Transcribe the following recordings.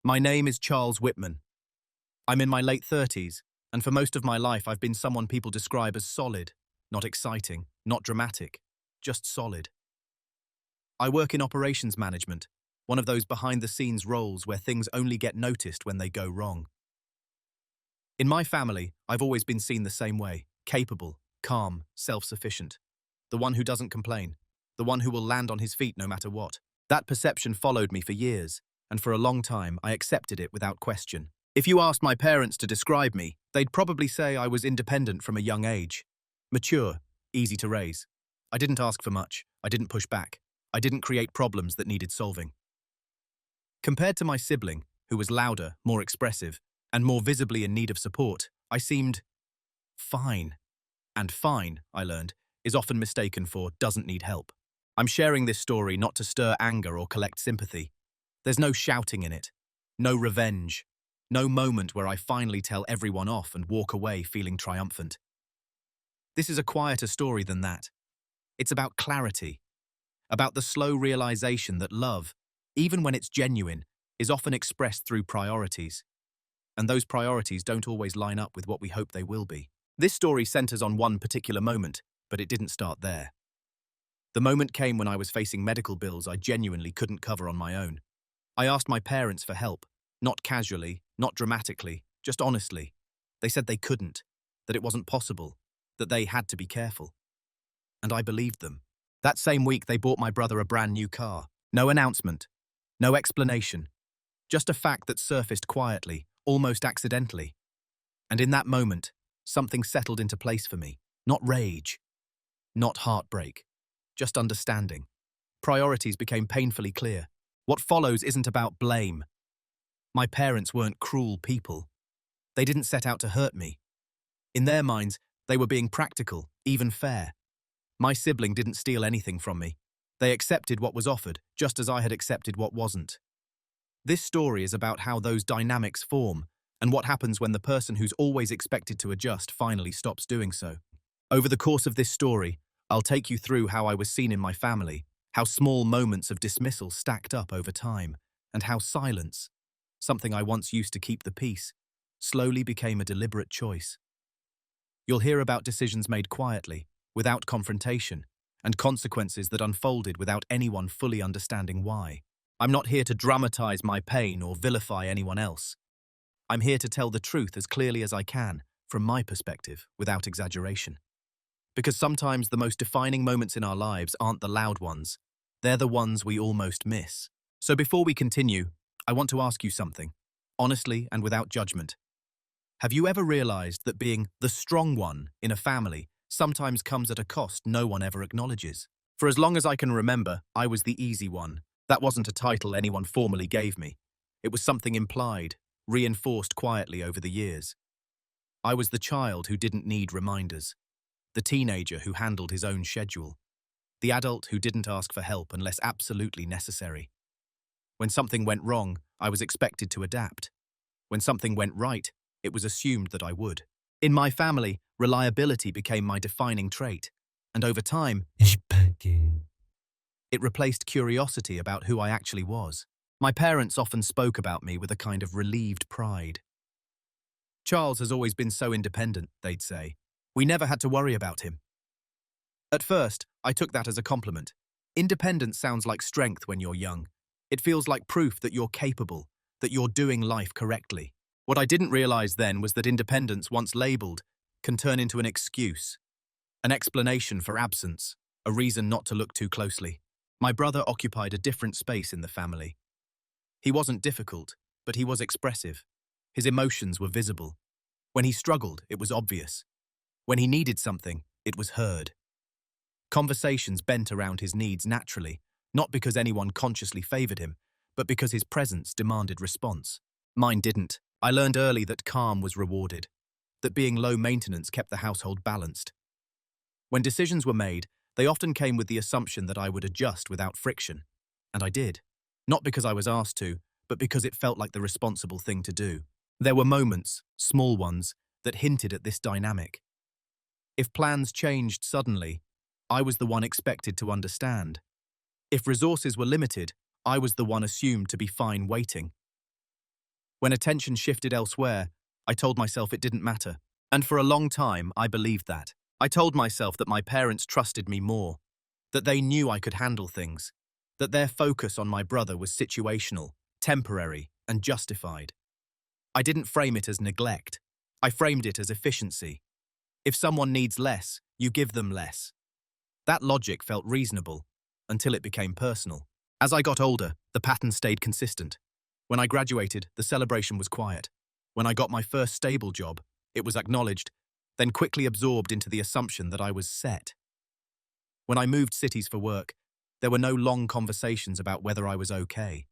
My name is Charles Whitman. I'm in my late 30s, and for most of my life I've been someone people describe as solid, not exciting, not dramatic, just solid. I work in operations management, one of those behind-the-scenes roles where things only get noticed when they go wrong. In my family, I've always been seen the same way: capable, calm, self-sufficient. The one who doesn't complain, the one who will land on his feet no matter what. That perception followed me for years, and for a long time I accepted it without question. If you asked my parents to describe me, they'd probably say I was independent from a young age. Mature, easy to raise. I didn't ask for much, I didn't push back, I didn't create problems that needed solving. Compared to my sibling, who was louder, more expressive, and more visibly in need of support, I seemed fine. And fine, I learned, is often mistaken for doesn't need help. I'm sharing this story not to stir anger or collect sympathy. There's no shouting in it, no revenge, no moment where I finally tell everyone off and walk away feeling triumphant. This is a quieter story than that. It's about clarity, about the slow realization that love, even when it's genuine, is often expressed through priorities. And those priorities don't always line up with what we hope they will be. This story centers on one particular moment, but it didn't start there. The moment came when I was facing medical bills I genuinely couldn't cover on my own. I asked my parents for help, not casually, not dramatically, just honestly. They said they couldn't, that it wasn't possible, that they had to be careful. And I believed them. That same week they bought my brother a brand new car. No announcement, no explanation, just a fact that surfaced quietly, almost accidentally. And in that moment, something settled into place for me. Not rage, not heartbreak, just understanding. Priorities became painfully clear. What follows isn't about blame. My parents weren't cruel people. They didn't set out to hurt me. In their minds, they were being practical, even fair. My sibling didn't steal anything from me. They accepted what was offered, just as I had accepted what wasn't. This story is about how those dynamics form, and what happens when the person who's always expected to adjust finally stops doing so. Over the course of this story, I'll take you through how I was seen in my family, how small moments of dismissal stacked up over time, and how silence, something I once used to keep the peace, slowly became a deliberate choice. You'll hear about decisions made quietly, without confrontation, and consequences that unfolded without anyone fully understanding why. I'm not here to dramatize my pain or vilify anyone else. I'm here to tell the truth as clearly as I can, from my perspective, without exaggeration. Because sometimes the most defining moments in our lives aren't the loud ones, they're the ones we almost miss. So before we continue, I want to ask you something, honestly and without judgment. Have you ever realized that being the strong one in a family sometimes comes at a cost no one ever acknowledges? For as long as I can remember, I was the easy one. That wasn't a title anyone formally gave me. It was something implied, reinforced quietly over the years. I was the child who didn't need reminders, the teenager who handled his own schedule, the adult who didn't ask for help unless absolutely necessary. When something went wrong, I was expected to adapt. When something went right, it was assumed that I would. In my family, reliability became my defining trait, and over time, it replaced curiosity about who I actually was. My parents often spoke about me with a kind of relieved pride. Charles has always been so independent, they'd say. We never had to worry about him. At first, I took that as a compliment. Independence sounds like strength when you're young. It feels like proof that you're capable, that you're doing life correctly. What I didn't realize then was that independence, once labeled, can turn into an excuse, an explanation for absence, a reason not to look too closely. My brother occupied a different space in the family. He wasn't difficult, but he was expressive. His emotions were visible. When he struggled, it was obvious. When he needed something, it was heard. Conversations bent around his needs naturally, not because anyone consciously favored him, but because his presence demanded response. Mine didn't. I learned early that calm was rewarded, that being low maintenance kept the household balanced. When decisions were made, they often came with the assumption that I would adjust without friction. And I did. Not because I was asked to, but because it felt like the responsible thing to do. There were moments, small ones, that hinted at this dynamic. If plans changed suddenly, I was the one expected to understand. If resources were limited, I was the one assumed to be fine waiting. When attention shifted elsewhere, I told myself it didn't matter. And for a long time, I believed that. I told myself that my parents trusted me more, that they knew I could handle things, that their focus on my brother was situational, temporary, and justified. I didn't frame it as neglect. I framed it as efficiency. If someone needs less, you give them less. That logic felt reasonable, until it became personal. As I got older, the pattern stayed consistent. When I graduated, the celebration was quiet. When I got my first stable job, it was acknowledged, then quickly absorbed into the assumption that I was set. When I moved cities for work, there were no long conversations about whether I was okay.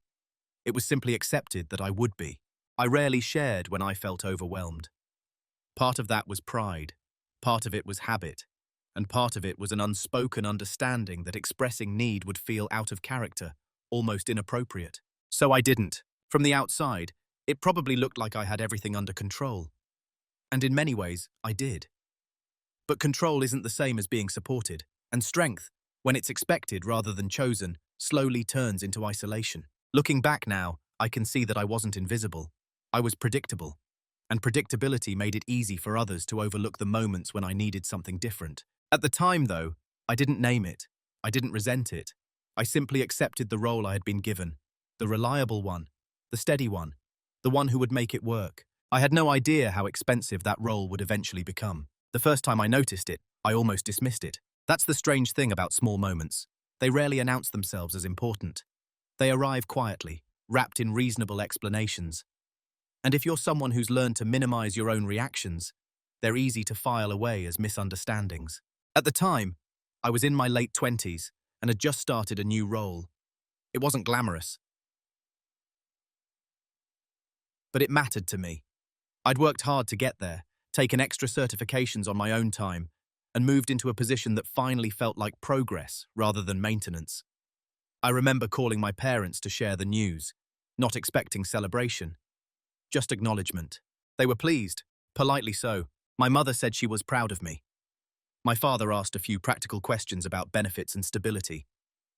It was simply accepted that I would be. I rarely shared when I felt overwhelmed. Part of that was pride, part of it was habit, and part of it was an unspoken understanding that expressing need would feel out of character, almost inappropriate. So I didn't. From the outside, it probably looked like I had everything under control. And in many ways, I did. But control isn't the same as being supported, and strength, when it's expected rather than chosen, slowly turns into isolation. Looking back now, I can see that I wasn't invisible. I was predictable. And predictability made it easy for others to overlook the moments when I needed something different. At the time, though, I didn't name it. I didn't resent it. I simply accepted the role I had been given. The reliable one. The steady one. The one who would make it work. I had no idea how expensive that role would eventually become. The first time I noticed it, I almost dismissed it. That's the strange thing about small moments. They rarely announce themselves as important. They arrive quietly, wrapped in reasonable explanations. And if you're someone who's learned to minimize your own reactions, they're easy to file away as misunderstandings. At the time, I was in my late 20s and had just started a new role. It wasn't glamorous, but it mattered to me. I'd worked hard to get there, taken extra certifications on my own time, and moved into a position that finally felt like progress rather than maintenance. I remember calling my parents to share the news, not expecting celebration, just acknowledgement. They were pleased, politely so. My mother said she was proud of me. My father asked a few practical questions about benefits and stability.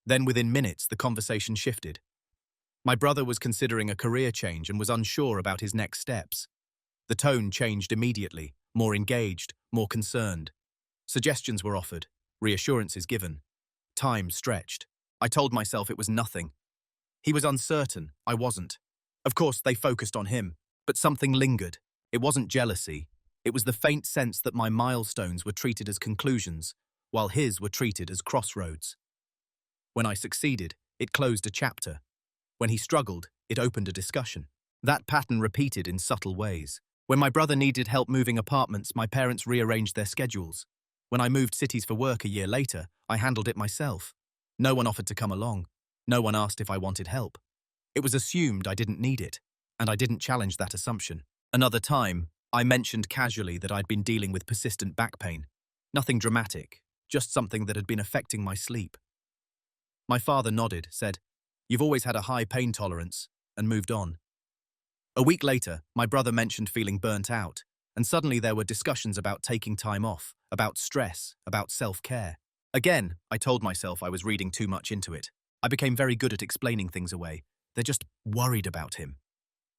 Then within minutes, the conversation shifted. My brother was considering a career change and was unsure about his next steps. The tone changed immediately, more engaged, more concerned. Suggestions were offered, reassurances given. Time stretched. I told myself it was nothing. He was uncertain, I wasn't. Of course, they focused on him, but something lingered. It wasn't jealousy. It was the faint sense that my milestones were treated as conclusions, while his were treated as crossroads. When I succeeded, it closed a chapter. When he struggled, it opened a discussion. That pattern repeated in subtle ways. When my brother needed help moving apartments, my parents rearranged their schedules. When I moved cities for work a year later, I handled it myself. No one offered to come along. No one asked if I wanted help. It was assumed I didn't need it, and I didn't challenge that assumption. Another time, I mentioned casually that I'd been dealing with persistent back pain. Nothing dramatic, just something that had been affecting my sleep. My father nodded, said, "You've always had a high pain tolerance," and moved on. A week later, my brother mentioned feeling burnt out, and suddenly there were discussions about taking time off, about stress, about self-care. Again, I told myself I was reading too much into it. I became very good at explaining things away. They're just worried about him.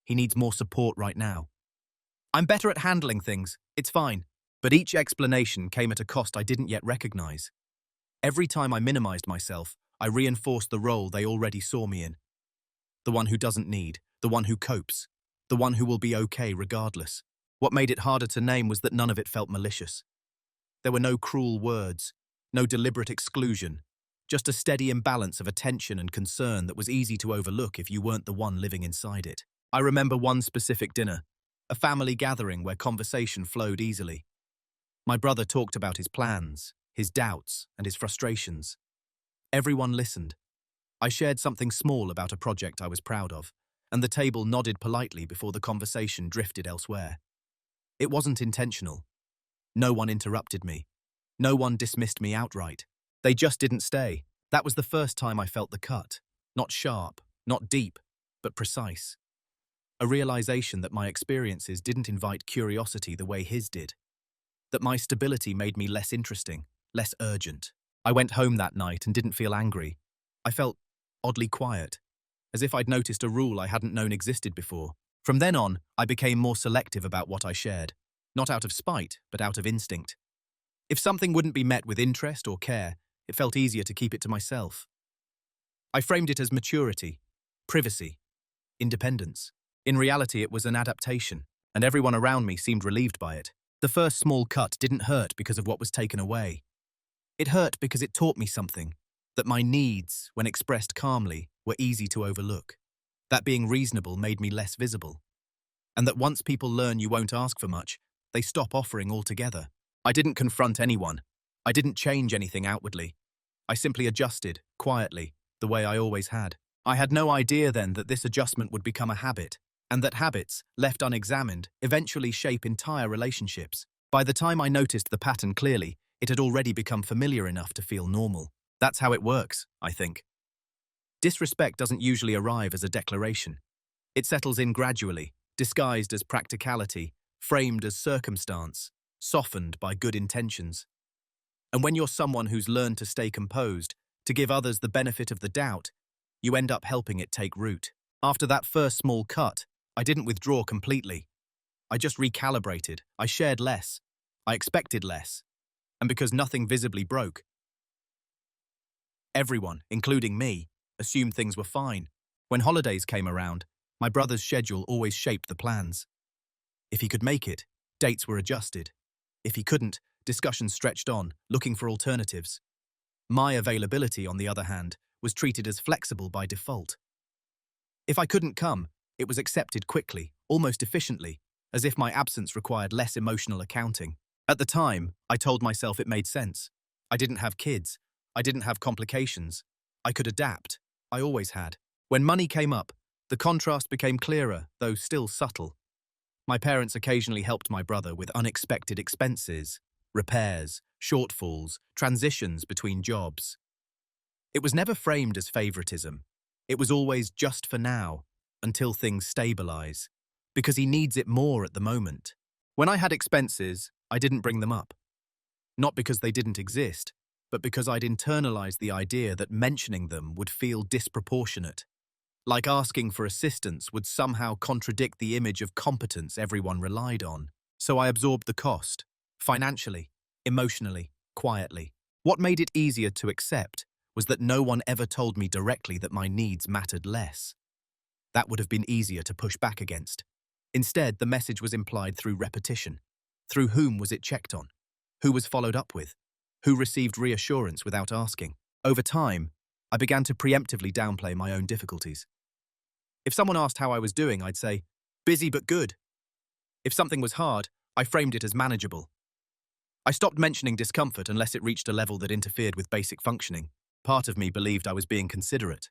He needs more support right now. I'm better at handling things, it's fine. But each explanation came at a cost I didn't yet recognize. Every time I minimized myself, I reinforced the role they already saw me in. The one who doesn't need, the one who copes, the one who will be okay regardless. What made it harder to name was that none of it felt malicious. There were no cruel words, no deliberate exclusion, just a steady imbalance of attention and concern that was easy to overlook if you weren't the one living inside it. I remember one specific dinner, a family gathering where conversation flowed easily. My brother talked about his plans, his doubts, and his frustrations. Everyone listened. I shared something small about a project I was proud of, and the table nodded politely before the conversation drifted elsewhere. It wasn't intentional. No one interrupted me. No one dismissed me outright. They just didn't stay. That was the first time I felt the cut. Not sharp, not deep, but precise. A realization that my experiences didn't invite curiosity the way his did. That my stability made me less interesting, less urgent. I went home that night and didn't feel angry. I felt oddly quiet, as if I'd noticed a rule I hadn't known existed before. From then on, I became more selective about what I shared, not out of spite, but out of instinct. If something wouldn't be met with interest or care, it felt easier to keep it to myself. I framed it as maturity, privacy, independence. In reality, it was an adaptation, and everyone around me seemed relieved by it. The first small cut didn't hurt because of what was taken away. It hurt because it taught me something, that my needs, when expressed calmly, were easy to overlook. That being reasonable made me less visible. And that once people learn you won't ask for much, they stop offering altogether. I didn't confront anyone. I didn't change anything outwardly. I simply adjusted, quietly, the way I always had. I had no idea then that this adjustment would become a habit, and that habits, left unexamined, eventually shape entire relationships. By the time I noticed the pattern clearly, it had already become familiar enough to feel normal. That's how it works, I think. Disrespect doesn't usually arrive as a declaration. It settles in gradually, disguised as practicality, framed as circumstance, softened by good intentions. And when you're someone who's learned to stay composed, to give others the benefit of the doubt, you end up helping it take root. After that first small cut, I didn't withdraw completely. I just recalibrated. I shared less. I expected less. And because nothing visibly broke, everyone, including me, assumed things were fine. When holidays came around, my brother's schedule always shaped the plans. If he could make it, dates were adjusted. If he couldn't, discussions stretched on, looking for alternatives. My availability, on the other hand, was treated as flexible by default. If I couldn't come, it was accepted quickly, almost efficiently, as if my absence required less emotional accounting. At the time, I told myself it made sense. I didn't have kids. I didn't have complications. I could adapt. I always had. When money came up, the contrast became clearer, though still subtle. My parents occasionally helped my brother with unexpected expenses, repairs, shortfalls, transitions between jobs. It was never framed as favoritism. It was always just for now, until things stabilize, because he needs it more at the moment. When I had expenses, I didn't bring them up. Not because they didn't exist, but because I'd internalized the idea that mentioning them would feel disproportionate. Like asking for assistance would somehow contradict the image of competence everyone relied on. So I absorbed the cost, financially, emotionally, quietly. What made it easier to accept was that no one ever told me directly that my needs mattered less. That would have been easier to push back against. Instead, the message was implied through repetition. Through whom was it checked on? Who was followed up with? Who received reassurance without asking? Over time, I began to preemptively downplay my own difficulties. If someone asked how I was doing, I'd say, busy but good. If something was hard, I framed it as manageable. I stopped mentioning discomfort unless it reached a level that interfered with basic functioning. Part of me believed I was being considerate.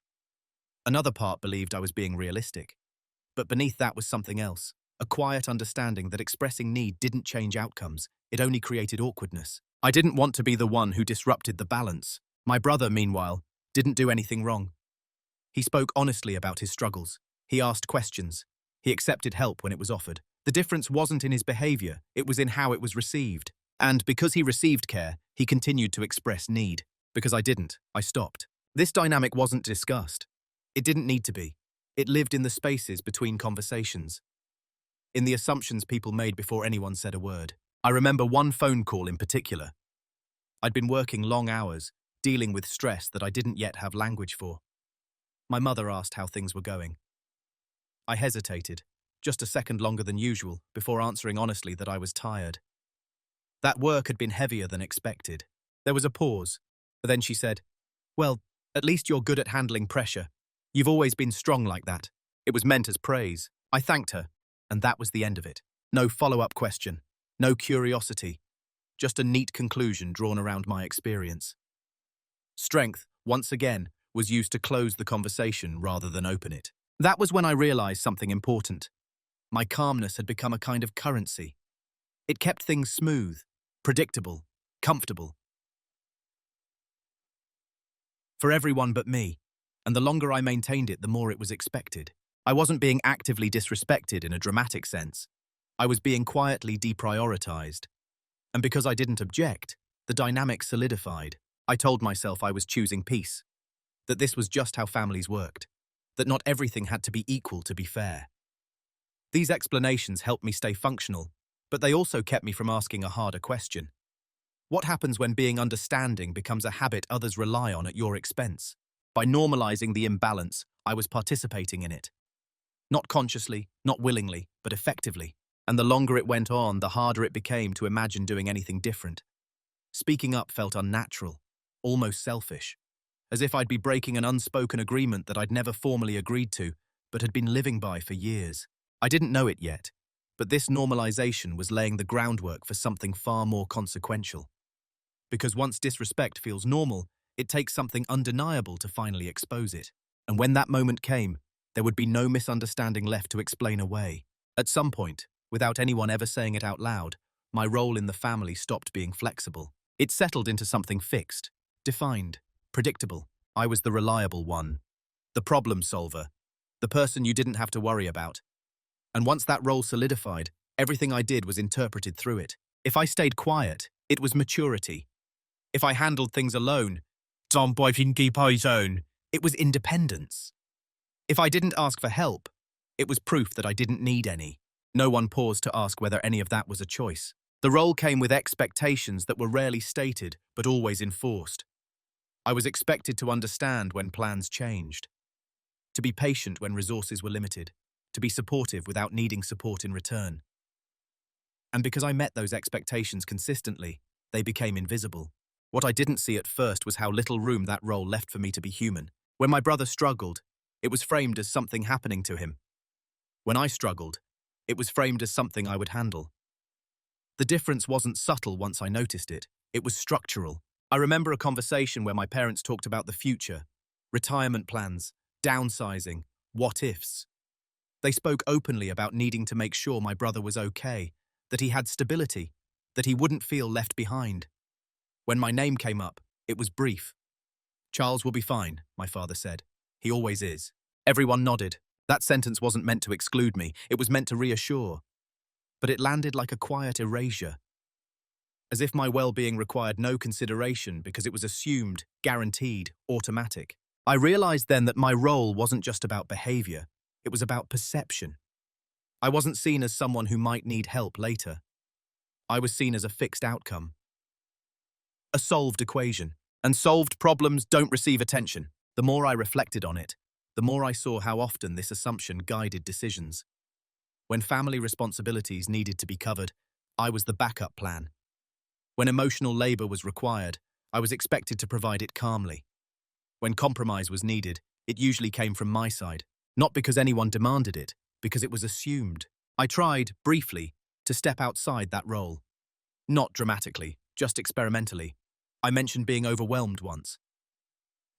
Another part believed I was being realistic. But beneath that was something else, a quiet understanding that expressing need didn't change outcomes, it only created awkwardness. I didn't want to be the one who disrupted the balance. My brother, meanwhile, didn't do anything wrong. He spoke honestly about his struggles. He asked questions. He accepted help when it was offered. The difference wasn't in his behavior, it was in how it was received. And because he received care, he continued to express need. Because I didn't, I stopped. This dynamic wasn't discussed. It didn't need to be. It lived in the spaces between conversations, in the assumptions people made before anyone said a word. I remember one phone call in particular. I'd been working long hours, dealing with stress that I didn't yet have language for. My mother asked how things were going. I hesitated, just a second longer than usual, before answering honestly that I was tired. That work had been heavier than expected. There was a pause, but then she said, "Well, at least you're good at handling pressure. You've always been strong like that." It was meant as praise. I thanked her, and that was the end of it. No follow-up question, no curiosity, just a neat conclusion drawn around my experience. Strength, once again, was used to close the conversation rather than open it. That was when I realized something important. My calmness had become a kind of currency. It kept things smooth, predictable, comfortable. For everyone but me, and the longer I maintained it, the more it was expected. I wasn't being actively disrespected in a dramatic sense. I was being quietly deprioritized. And because I didn't object, the dynamic solidified. I told myself I was choosing peace, that this was just how families worked, that not everything had to be equal to be fair. These explanations helped me stay functional, but they also kept me from asking a harder question. What happens when being understanding becomes a habit others rely on at your expense? By normalizing the imbalance, I was participating in it. Not consciously, not willingly, but effectively. And the longer it went on, the harder it became to imagine doing anything different. Speaking up felt unnatural, almost selfish, as if I'd be breaking an unspoken agreement that I'd never formally agreed to, but had been living by for years. I didn't know it yet, but this normalization was laying the groundwork for something far more consequential. Because once disrespect feels normal, it takes something undeniable to finally expose it. And when that moment came, there would be no misunderstanding left to explain away. At some point, without anyone ever saying it out loud, my role in the family stopped being flexible. It settled into something fixed, defined, predictable. I was the reliable one, the problem solver, the person you didn't have to worry about. And once that role solidified, everything I did was interpreted through it. If I stayed quiet, it was maturity. If I handled things alone, it was independence. If I didn't ask for help, it was proof that I didn't need any. No one paused to ask whether any of that was a choice. The role came with expectations that were rarely stated, but always enforced. I was expected to understand when plans changed, to be patient when resources were limited, to be supportive without needing support in return. And because I met those expectations consistently, they became invisible. What I didn't see at first was how little room that role left for me to be human. When my brother struggled, it was framed as something happening to him. When I struggled, it was framed as something I would handle. The difference wasn't subtle once I noticed it. It was structural. I remember a conversation where my parents talked about the future, retirement plans, downsizing, what-ifs. They spoke openly about needing to make sure my brother was okay, that he had stability, that he wouldn't feel left behind. When my name came up, it was brief. "Charles will be fine," my father said. "He always is." Everyone nodded. That sentence wasn't meant to exclude me, it was meant to reassure. But it landed like a quiet erasure. As if my well-being required no consideration because it was assumed, guaranteed, automatic. I realized then that my role wasn't just about behavior, it was about perception. I wasn't seen as someone who might need help later. I was seen as a fixed outcome. A solved equation. And solved problems don't receive attention. The more I reflected on it, the more I saw how often this assumption guided decisions. When family responsibilities needed to be covered, I was the backup plan. When emotional labor was required, I was expected to provide it calmly. When compromise was needed, it usually came from my side, not because anyone demanded it, because it was assumed. I tried, briefly, to step outside that role. Not dramatically, just experimentally. I mentioned being overwhelmed once.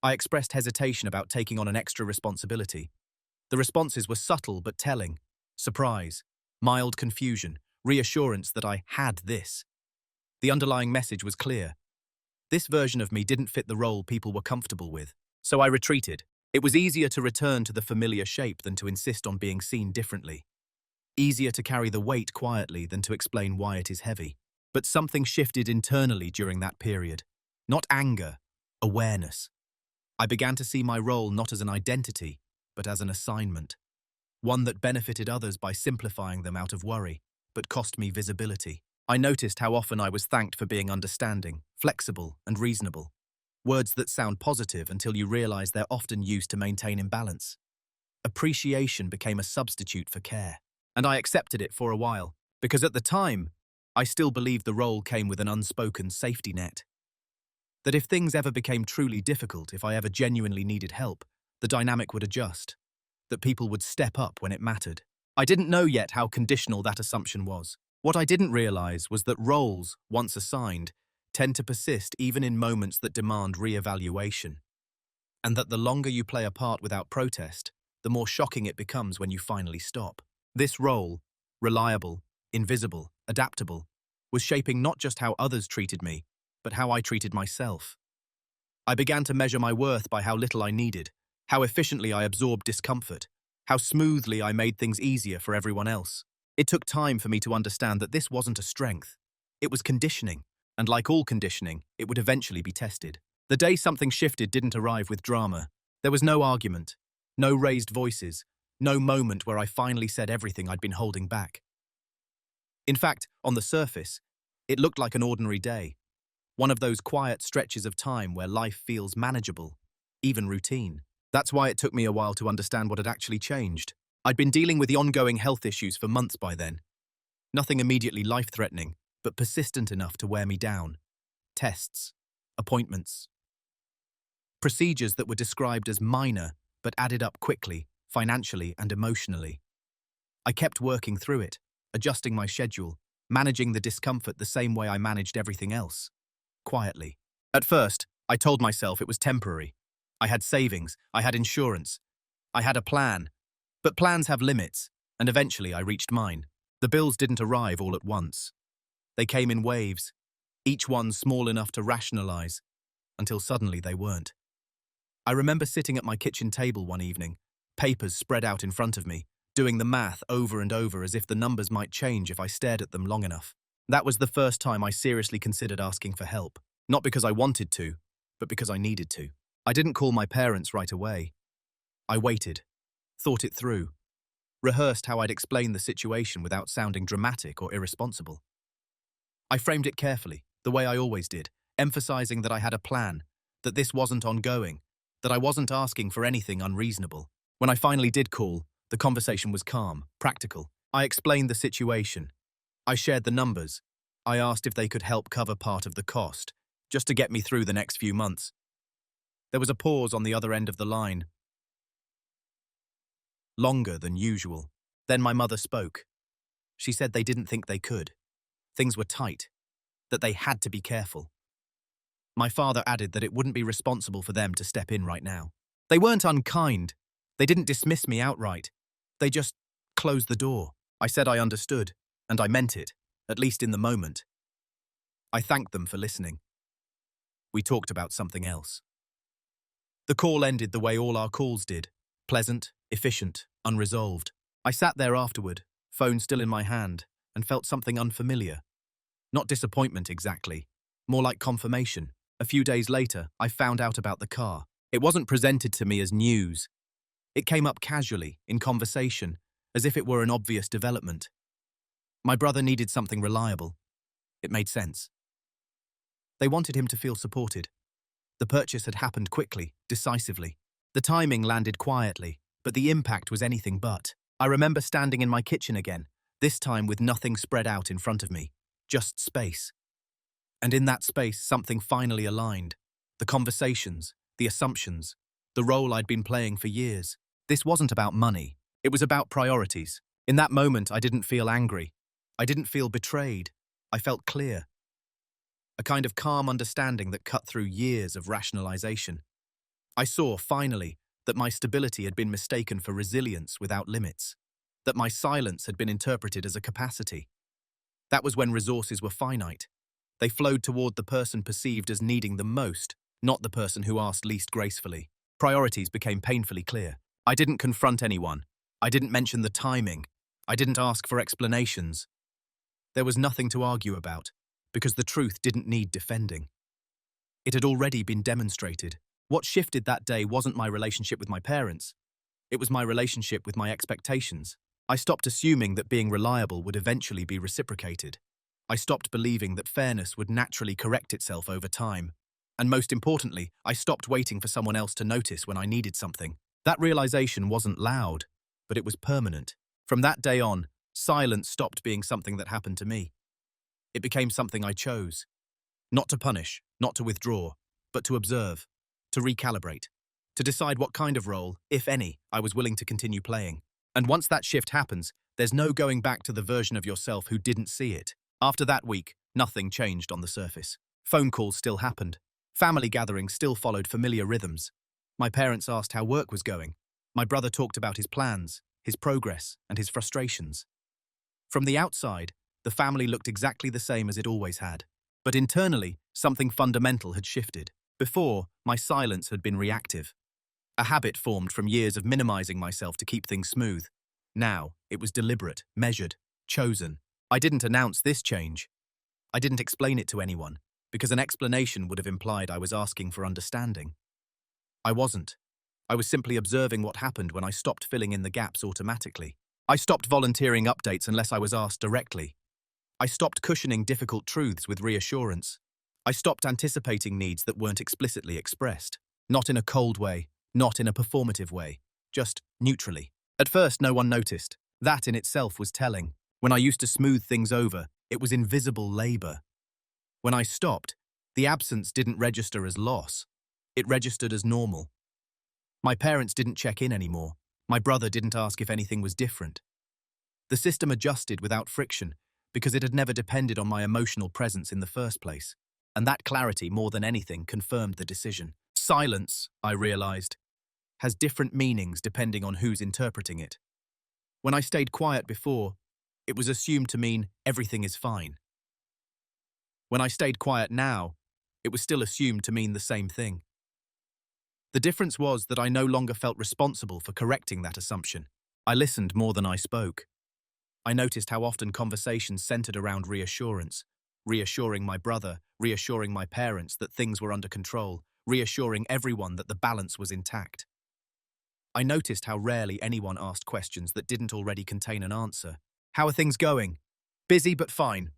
I expressed hesitation about taking on an extra responsibility. The responses were subtle but telling. Surprise, mild confusion, reassurance that I had this. The underlying message was clear. This version of me didn't fit the role people were comfortable with, so I retreated. It was easier to return to the familiar shape than to insist on being seen differently. Easier to carry the weight quietly than to explain why it is heavy. But something shifted internally during that period. Not anger, awareness. I began to see my role not as an identity, but as an assignment. One that benefited others by simplifying them out of worry, but cost me visibility. I noticed how often I was thanked for being understanding, flexible, and reasonable. Words that sound positive until you realize they're often used to maintain imbalance. Appreciation became a substitute for care. And I accepted it for a while, because at the time, I still believed the role came with an unspoken safety net. That if things ever became truly difficult, if I ever genuinely needed help, the dynamic would adjust. That people would step up when it mattered. I didn't know yet how conditional that assumption was. What I didn't realize was that roles, once assigned, tend to persist even in moments that demand re-evaluation. And that the longer you play a part without protest, the more shocking it becomes when you finally stop. This role, reliable, invisible, adaptable, was shaping not just how others treated me, but how I treated myself. I began to measure my worth by how little I needed, how efficiently I absorbed discomfort, how smoothly I made things easier for everyone else. It took time for me to understand that this wasn't a strength. It was conditioning, and like all conditioning, it would eventually be tested. The day something shifted didn't arrive with drama. There was no argument, no raised voices, No moment where I finally said everything I'd been holding back. In fact, on the surface, it looked like an ordinary day. One of those quiet stretches of time where life feels manageable, even routine. That's why it took me a while to understand what had actually changed. I'd been dealing with the ongoing health issues for months by then. Nothing immediately life-threatening, but persistent enough to wear me down. Tests, appointments, procedures that were described as minor, but added up quickly, financially and emotionally. I kept working through it, adjusting my schedule, managing the discomfort the same way I managed everything else. Quietly. At first, I told myself it was temporary. I had savings, I had insurance, I had a plan. But plans have limits, and eventually I reached mine. The bills didn't arrive all at once. They came in waves, each one small enough to rationalize, until suddenly they weren't. I remember sitting at my kitchen table one evening, papers spread out in front of me, doing the math over and over as if the numbers might change if I stared at them long enough. That was the first time I seriously considered asking for help. Not because I wanted to, but because I needed to. I didn't call my parents right away. I waited, thought it through, rehearsed how I'd explain the situation without sounding dramatic or irresponsible. I framed it carefully, the way I always did, emphasizing that I had a plan, that this wasn't ongoing, that I wasn't asking for anything unreasonable. When I finally did call, the conversation was calm, practical. I explained the situation. I shared the numbers. I asked if they could help cover part of the cost, just to get me through the next few months. There was a pause on the other end of the line. Longer than usual. Then my mother spoke. She said they didn't think they could. Things were tight. That they had to be careful. My father added that it wouldn't be responsible for them to step in right now. They weren't unkind. They didn't dismiss me outright. They just closed the door. I said I understood, and I meant it, at least in the moment. I thanked them for listening. We talked about something else. The call ended the way all our calls did. Pleasant, efficient, unresolved. I sat there afterward, phone still in my hand, and felt something unfamiliar. Not disappointment exactly, more like confirmation. A few days later, I found out about the car. It wasn't presented to me as news. It came up casually, in conversation, as if it were an obvious development. My brother needed something reliable. It made sense. They wanted him to feel supported. The purchase had happened quickly, decisively. The timing landed quietly, but the impact was anything but. I remember standing in my kitchen again, this time with nothing spread out in front of me, just space. And in that space, something finally aligned. The conversations, the assumptions, the role I'd been playing for years. This wasn't about money. It was about priorities. In that moment, I didn't feel angry. I didn't feel betrayed. I felt clear. A kind of calm understanding that cut through years of rationalization. I saw, finally, that my stability had been mistaken for resilience without limits. That my silence had been interpreted as a capacity. That was when resources were finite. They flowed toward the person perceived as needing them most, not the person who asked least gracefully. Priorities became painfully clear. I didn't confront anyone. I didn't mention the timing. I didn't ask for explanations. There was nothing to argue about, because the truth didn't need defending. It had already been demonstrated. What shifted that day wasn't my relationship with my parents. It was my relationship with my expectations. I stopped assuming that being reliable would eventually be reciprocated. I stopped believing that fairness would naturally correct itself over time. And most importantly, I stopped waiting for someone else to notice when I needed something. That realization wasn't loud, but it was permanent. From that day on, silence stopped being something that happened to me. It became something I chose. Not to punish, not to withdraw, but to observe, to recalibrate, to decide what kind of role, if any, I was willing to continue playing. And once that shift happens, there's no going back to the version of yourself who didn't see it. After that week, nothing changed on the surface. Phone calls still happened. Family gatherings still followed familiar rhythms. My parents asked how work was going. My brother talked about his plans, his progress, and his frustrations. From the outside, the family looked exactly the same as it always had. But internally, something fundamental had shifted. Before, my silence had been reactive. A habit formed from years of minimizing myself to keep things smooth. Now, it was deliberate, measured, chosen. I didn't announce this change. I didn't explain it to anyone, because an explanation would have implied I was asking for understanding. I wasn't. I was simply observing what happened when I stopped filling in the gaps automatically. I stopped volunteering updates unless I was asked directly. I stopped cushioning difficult truths with reassurance. I stopped anticipating needs that weren't explicitly expressed. Not in a cold way, not in a performative way, just neutrally. At first, no one noticed. That in itself was telling. When I used to smooth things over, it was invisible labor. When I stopped, the absence didn't register as loss. It registered as normal. My parents didn't check in anymore. My brother didn't ask if anything was different. The system adjusted without friction because it had never depended on my emotional presence in the first place. And that clarity, more than anything, confirmed the decision. Silence, I realized, has different meanings depending on who's interpreting it. When I stayed quiet before, it was assumed to mean everything is fine. When I stayed quiet now, it was still assumed to mean the same thing. The difference was that I no longer felt responsible for correcting that assumption. I listened more than I spoke. I noticed how often conversations centered around reassurance, reassuring my brother, reassuring my parents that things were under control, reassuring everyone that the balance was intact. I noticed how rarely anyone asked questions that didn't already contain an answer. How are things going? Busy but fine,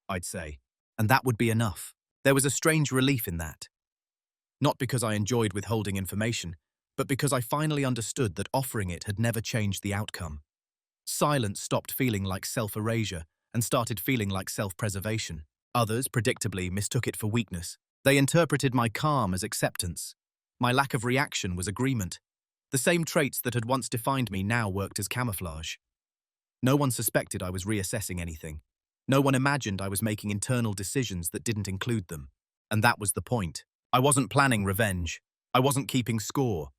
I'd say. And that would be enough. There was a strange relief in that. Not because I enjoyed withholding information, but because I finally understood that offering it had never changed the outcome. Silence stopped feeling like self-erasure and started feeling like self-preservation. Others, predictably, mistook it for weakness. They interpreted my calm as acceptance. My lack of reaction was agreement. The same traits that had once defined me now worked as camouflage. No one suspected I was reassessing anything. No one imagined I was making internal decisions that didn't include them. And that was the point. I wasn't planning revenge. I wasn't keeping score.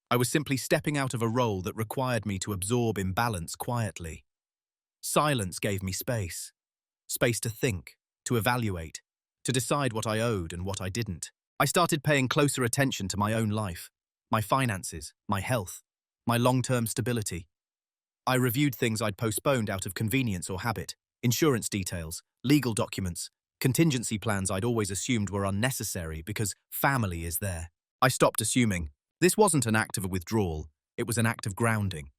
I was simply stepping out of a role that required me to absorb imbalance quietly. Silence gave me space. Space to think, to evaluate, to decide what I owed and what I didn't. I started paying closer attention to my own life, my finances, my health, my long-term stability. I reviewed things I'd postponed out of convenience or habit, insurance details, legal documents, contingency plans I'd always assumed were unnecessary because family is there. I stopped assuming. This wasn't an act of a withdrawal, it was an act of grounding.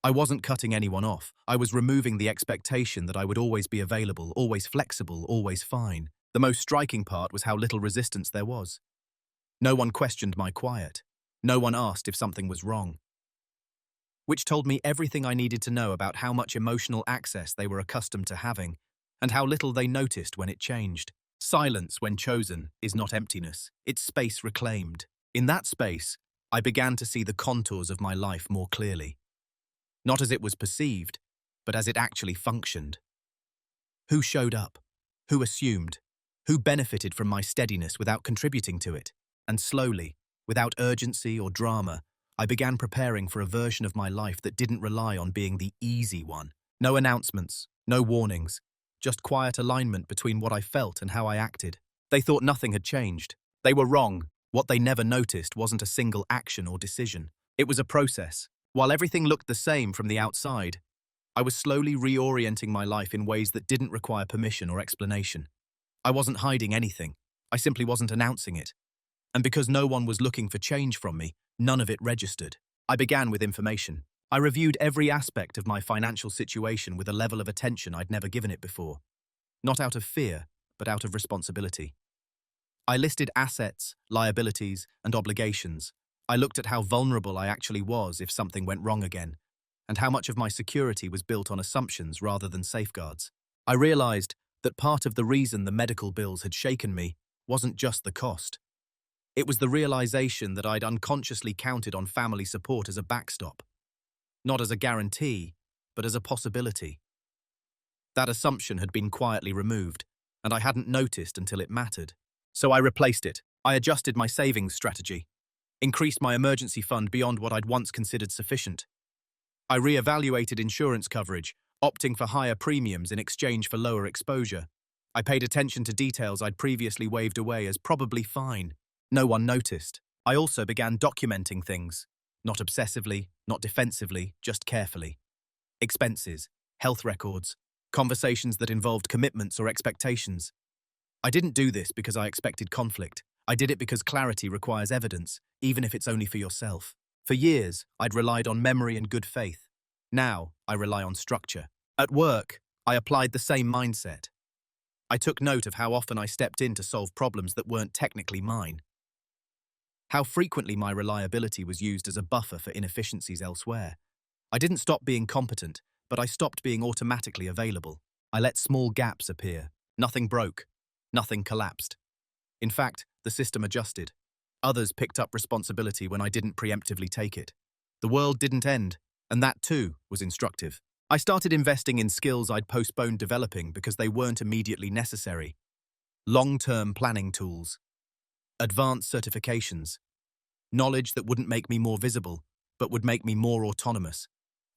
I wasn't cutting anyone off. I was removing the expectation that I would always be available, always flexible, always fine. The most striking part was how little resistance there was. No one questioned my quiet. No one asked if something was wrong. Which told me everything I needed to know about how much emotional access they were accustomed to having, and how little they noticed when it changed. Silence, when chosen, is not emptiness. It's space reclaimed. In that space, I began to see the contours of my life more clearly. Not as it was perceived, but as it actually functioned. Who showed up? Who assumed? Who benefited from my steadiness without contributing to it? And slowly, without urgency or drama, I began preparing for a version of my life that didn't rely on being the easy one. No announcements, no warnings, just quiet alignment between what I felt and how I acted. They thought nothing had changed. They were wrong. What they never noticed wasn't a single action or decision. It was a process. While everything looked the same from the outside, I was slowly reorienting my life in ways that didn't require permission or explanation. I wasn't hiding anything. I simply wasn't announcing it. And because no one was looking for change from me, none of it registered. I began with information. I reviewed every aspect of my financial situation with a level of attention I'd never given it before. Not out of fear, but out of responsibility. I listed assets, liabilities, and obligations. I looked at how vulnerable I actually was if something went wrong again, and how much of my security was built on assumptions rather than safeguards. I realized that part of the reason the medical bills had shaken me wasn't just the cost. It was the realization that I'd unconsciously counted on family support as a backstop. Not as a guarantee, but as a possibility. That assumption had been quietly removed, and I hadn't noticed until it mattered. So I replaced it. I adjusted my savings strategy, increased my emergency fund beyond what I'd once considered sufficient. I re-evaluated insurance coverage, opting for higher premiums in exchange for lower exposure. I paid attention to details I'd previously waved away as probably fine. No one noticed. I also began documenting things. Not obsessively, not defensively, just carefully. Expenses, health records, conversations that involved commitments or expectations. I didn't do this because I expected conflict. I did it because clarity requires evidence, even if it's only for yourself. For years, I'd relied on memory and good faith. Now, I rely on structure. At work, I applied the same mindset. I took note of how often I stepped in to solve problems that weren't technically mine. How frequently my reliability was used as a buffer for inefficiencies elsewhere. I didn't stop being competent, but I stopped being automatically available. I let small gaps appear. Nothing broke. Nothing collapsed. In fact, the system adjusted. Others picked up responsibility when I didn't preemptively take it. The world didn't end, and that too was instructive. I started investing in skills I'd postponed developing because they weren't immediately necessary. Long-term planning tools. Advanced certifications. Knowledge that wouldn't make me more visible, but would make me more autonomous.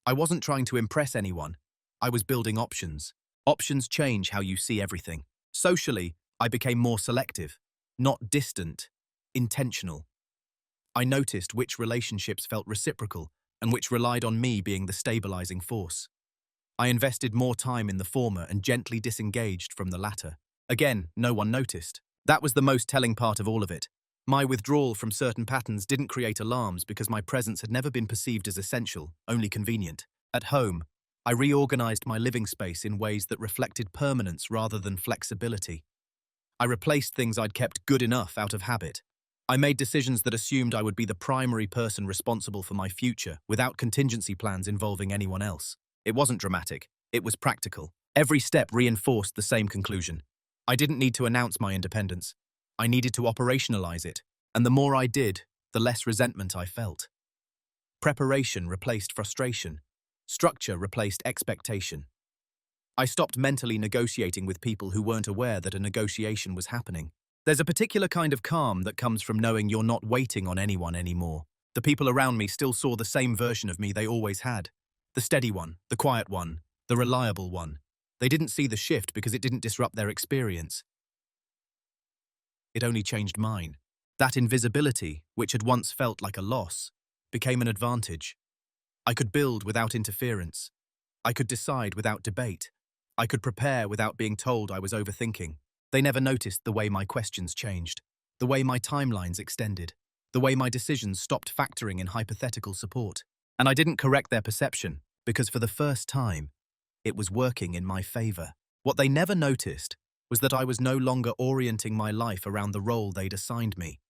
I wasn't trying to impress anyone. I was building options. Options change how you see everything. Socially, I became more selective. Not distant, intentional. I noticed which relationships felt reciprocal and which relied on me being the stabilizing force. I invested more time in the former and gently disengaged from the latter. Again, no one noticed. That was the most telling part of all of it. My withdrawal from certain patterns didn't create alarms because my presence had never been perceived as essential, only convenient. At home, I reorganized my living space in ways that reflected permanence rather than flexibility. I replaced things I'd kept good enough out of habit. I made decisions that assumed I would be the primary person responsible for my future without contingency plans involving anyone else. It wasn't dramatic. It was practical. Every step reinforced the same conclusion. I didn't need to announce my independence. I needed to operationalize it, and the more I did, the less resentment I felt. Preparation replaced frustration. Structure replaced expectation. I stopped mentally negotiating with people who weren't aware that a negotiation was happening. There's a particular kind of calm that comes from knowing you're not waiting on anyone anymore. The people around me still saw the same version of me they always had. The steady one, the quiet one, the reliable one. They didn't see the shift because it didn't disrupt their experience. It only changed mine. That invisibility, which had once felt like a loss, became an advantage. I could build without interference. I could decide without debate. I could prepare without being told I was overthinking. They never noticed the way my questions changed, the way my timelines extended, the way my decisions stopped factoring in hypothetical support. And I didn't correct their perception, because for the first time, it was working in my favor. What they never noticed was that I was no longer orienting my life around the role they'd assigned me.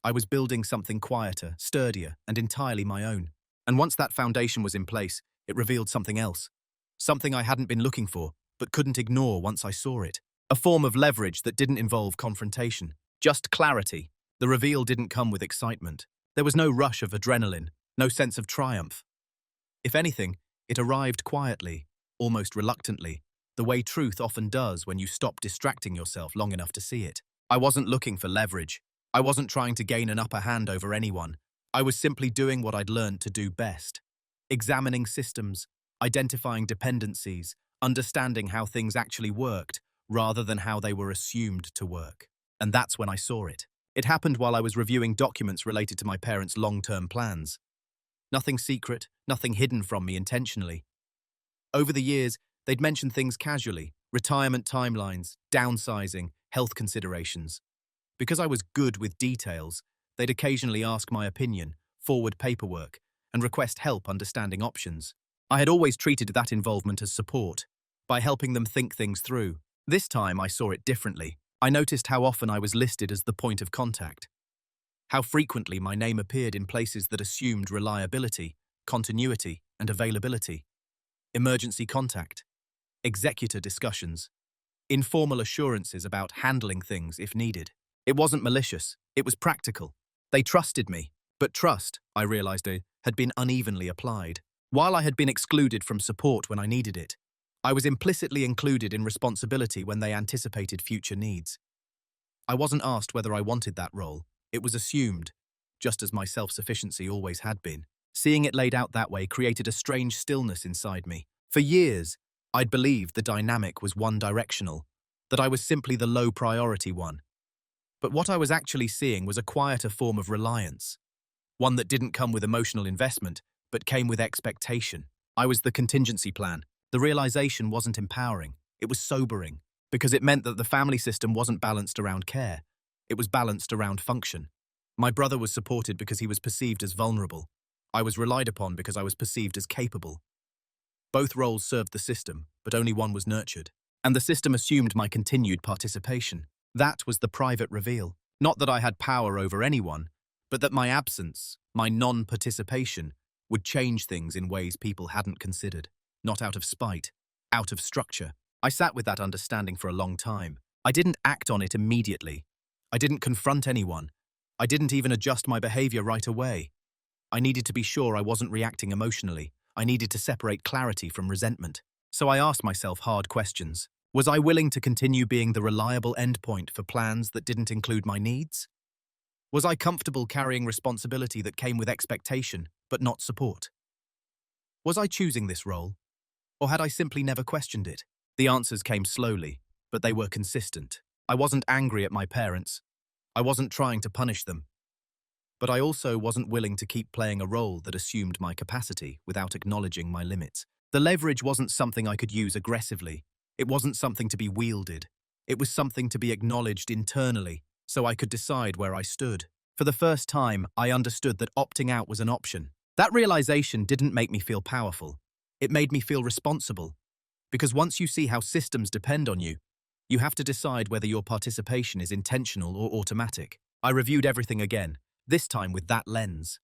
I was building something quieter, sturdier, and entirely my own. And once that foundation was in place, it revealed something else. Something I hadn't been looking for, but couldn't ignore once I saw it. A form of leverage that didn't involve confrontation, just clarity. The reveal didn't come with excitement. There was no rush of adrenaline, no sense of triumph. If anything, it arrived quietly, almost reluctantly, the way truth often does when you stop distracting yourself long enough to see it. I wasn't looking for leverage. I wasn't trying to gain an upper hand over anyone. I was simply doing what I'd learned to do best. Examining systems, identifying dependencies, understanding how things actually worked, rather than how they were assumed to work. And that's when I saw it. It happened while I was reviewing documents related to my parents' long-term plans. Nothing secret, nothing hidden from me intentionally. Over the years, they'd mentioned things casually, retirement timelines, downsizing, health considerations. Because I was good with details, they'd occasionally ask my opinion, forward paperwork, and request help understanding options. I had always treated that involvement as support, by helping them think things through. This time I saw it differently. I noticed how often I was listed as the point of contact. How frequently my name appeared in places that assumed reliability, continuity, and availability. Emergency contact, executor discussions, informal assurances about handling things if needed. It wasn't malicious, it was practical. They trusted me, but trust, I realized, had been unevenly applied. While I had been excluded from support when I needed it, I was implicitly included in responsibility when they anticipated future needs. I wasn't asked whether I wanted that role. It was assumed, just as my self-sufficiency always had been. Seeing it laid out that way created a strange stillness inside me. For years, I'd believed the dynamic was one-directional, that I was simply the low-priority one. But what I was actually seeing was a quieter form of reliance, one that didn't come with emotional investment, but came with expectation. I was the contingency plan. The realization wasn't empowering, it was sobering, because it meant that the family system wasn't balanced around care. It was balanced around function. My brother was supported because he was perceived as vulnerable. I was relied upon because I was perceived as capable. Both roles served the system, but only one was nurtured. And the system assumed my continued participation. That was the private reveal. Not that I had power over anyone, but that my absence, my non-participation, would change things in ways people hadn't considered. Not out of spite, out of structure. I sat with that understanding for a long time. I didn't act on it immediately. I didn't confront anyone. I didn't even adjust my behavior right away. I needed to be sure I wasn't reacting emotionally. I needed to separate clarity from resentment. So I asked myself hard questions. Was I willing to continue being the reliable endpoint for plans that didn't include my needs? Was I comfortable carrying responsibility that came with expectation, but not support? Was I choosing this role? Or had I simply never questioned it? The answers came slowly, but they were consistent. I wasn't angry at my parents. I wasn't trying to punish them. But I also wasn't willing to keep playing a role that assumed my capacity without acknowledging my limits. The leverage wasn't something I could use aggressively. It wasn't something to be wielded. It was something to be acknowledged internally, so I could decide where I stood. For the first time, I understood that opting out was an option. That realization didn't make me feel powerful. It made me feel responsible. Because once you see how systems depend on you, you have to decide whether your participation is intentional or automatic. I reviewed everything again, this time with that lens.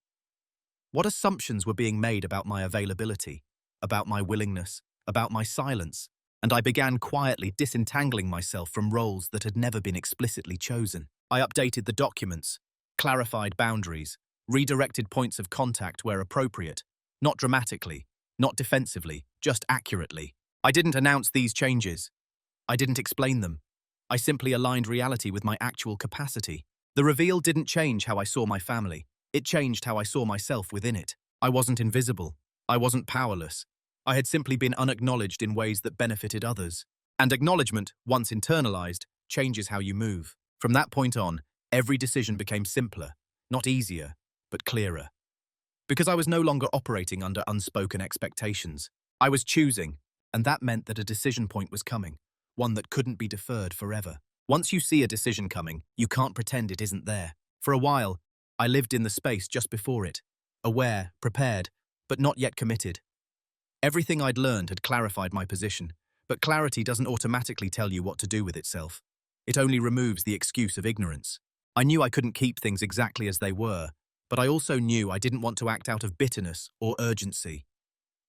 What assumptions were being made about my availability, about my willingness, about my silence? And I began quietly disentangling myself from roles that had never been explicitly chosen. I updated the documents, clarified boundaries, redirected points of contact where appropriate, not dramatically, not defensively, just accurately. I didn't announce these changes. I didn't explain them. I simply aligned reality with my actual capacity. The reveal didn't change how I saw my family. It changed how I saw myself within it. I wasn't invisible. I wasn't powerless. I had simply been unacknowledged in ways that benefited others. And acknowledgement, once internalized, changes how you move. From that point on, every decision became simpler, not easier, but clearer. Because I was no longer operating under unspoken expectations. I was choosing, and that meant that a decision point was coming, one that couldn't be deferred forever. Once you see a decision coming, you can't pretend it isn't there. For a while, I lived in the space just before it, aware, prepared, but not yet committed. Everything I'd learned had clarified my position, but clarity doesn't automatically tell you what to do with itself. It only removes the excuse of ignorance. I knew I couldn't keep things exactly as they were, but I also knew I didn't want to act out of bitterness or urgency.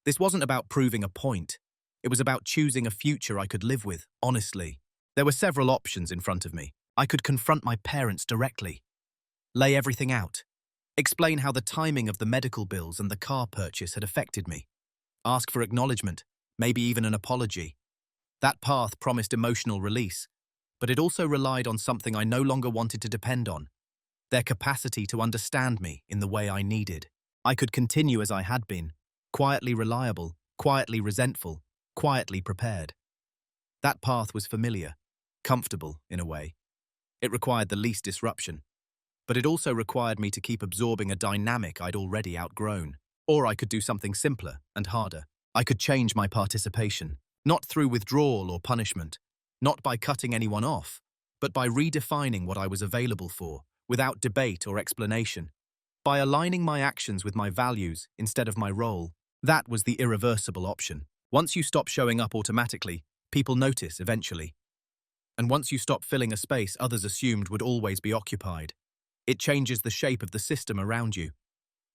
This wasn't about proving a point. It was about choosing a future I could live with, honestly. There were several options in front of me. I could confront my parents directly, lay everything out, explain how the timing of the medical bills and the car purchase had affected me, ask for acknowledgement, maybe even an apology. That path promised emotional release, but it also relied on something I no longer wanted to depend on, their capacity to understand me in the way I needed. I could continue as I had been, quietly reliable, quietly resentful, quietly prepared. That path was familiar, comfortable in a way. It required the least disruption, but it also required me to keep absorbing a dynamic I'd already outgrown. Or I could do something simpler and harder. I could change my participation, not through withdrawal or punishment, not by cutting anyone off, but by redefining what I was available for, without debate or explanation. By aligning my actions with my values instead of my role. That was the irreversible option. Once you stop showing up automatically, people notice eventually. And once you stop filling a space others assumed would always be occupied, it changes the shape of the system around you.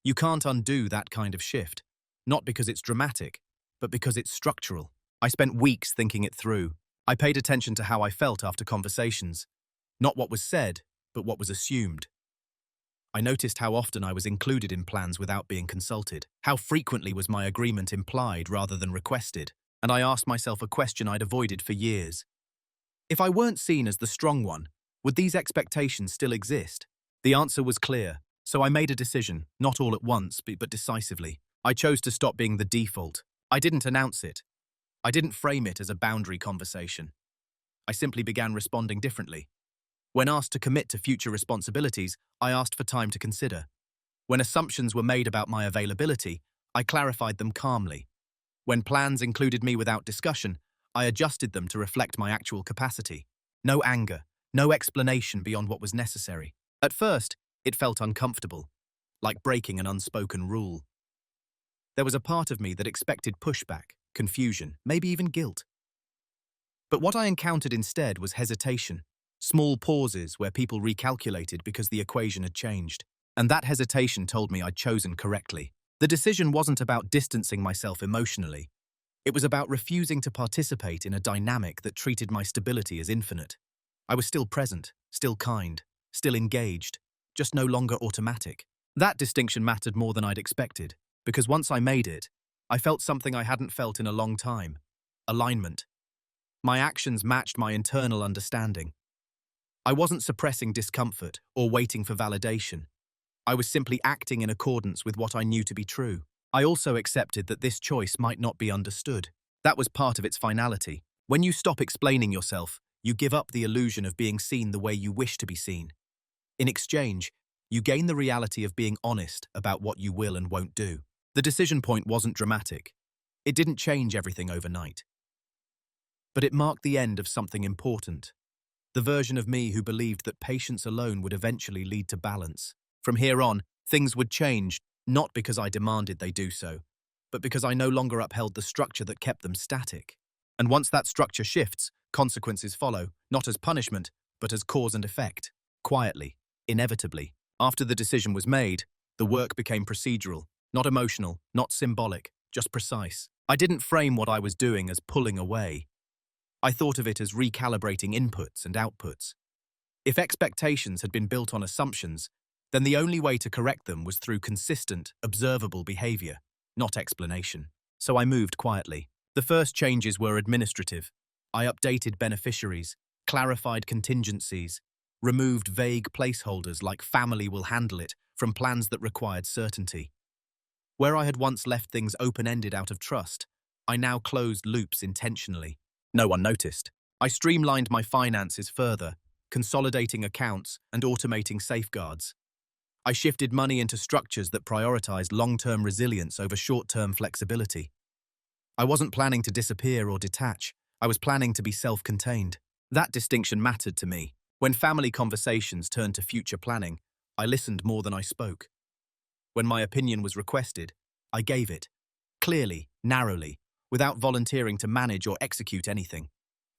You can't undo that kind of shift, not because it's dramatic, but because it's structural. I spent weeks thinking it through. I paid attention to how I felt after conversations, not what was said, but what was assumed. I noticed how often I was included in plans without being consulted, how frequently was my agreement implied rather than requested, and I asked myself a question I'd avoided for years. If I weren't seen as the strong one, would these expectations still exist? The answer was clear. So I made a decision, not all at once, but decisively. I chose to stop being the default. I didn't announce it. I didn't frame it as a boundary conversation. I simply began responding differently. When asked to commit to future responsibilities, I asked for time to consider. When assumptions were made about my availability, I clarified them calmly. When plans included me without discussion, I adjusted them to reflect my actual capacity. No anger, No explanation beyond what was necessary. At first, it felt uncomfortable, like breaking an unspoken rule. There was a part of me that expected pushback, confusion, maybe even guilt. But what I encountered instead was hesitation, small pauses where people recalculated because the equation had changed. And that hesitation told me I'd chosen correctly. The decision wasn't about distancing myself emotionally. It was about refusing to participate in a dynamic that treated my stability as infinite. I was still present, still kind, still engaged, just no longer automatic. That distinction mattered more than I'd expected, because once I made it, I felt something I hadn't felt in a long time: alignment. My actions matched my internal understanding. I wasn't suppressing discomfort or waiting for validation. I was simply acting in accordance with what I knew to be true. I also accepted that this choice might not be understood. That was part of its finality. When you stop explaining yourself, you give up the illusion of being seen the way you wish to be seen. In exchange, you gain the reality of being honest about what you will and won't do. The decision point wasn't dramatic. It didn't change everything overnight. But it marked the end of something important. The version of me who believed that patience alone would eventually lead to balance. From here on, things would change, not because I demanded they do so, but because I no longer upheld the structure that kept them static. And once that structure shifts, consequences follow, not as punishment, but as cause and effect. Quietly, inevitably. After the decision was made, the work became procedural, not emotional, not symbolic, just precise. I didn't frame what I was doing as pulling away. I thought of it as recalibrating inputs and outputs. If expectations had been built on assumptions, then the only way to correct them was through consistent, observable behavior, not explanation. So I moved quietly. The first changes were administrative. I updated beneficiaries, clarified contingencies, removed vague placeholders like "family will handle it" from plans that required certainty. Where I had once left things open-ended out of trust, I now closed loops intentionally. No one noticed. I streamlined my finances further, consolidating accounts and automating safeguards. I shifted money into structures that prioritized long-term resilience over short-term flexibility. I wasn't planning to disappear or detach. I was planning to be self-contained. That distinction mattered to me. When family conversations turned to future planning, I listened more than I spoke. When my opinion was requested, I gave it. Clearly, narrowly, without volunteering to manage or execute anything.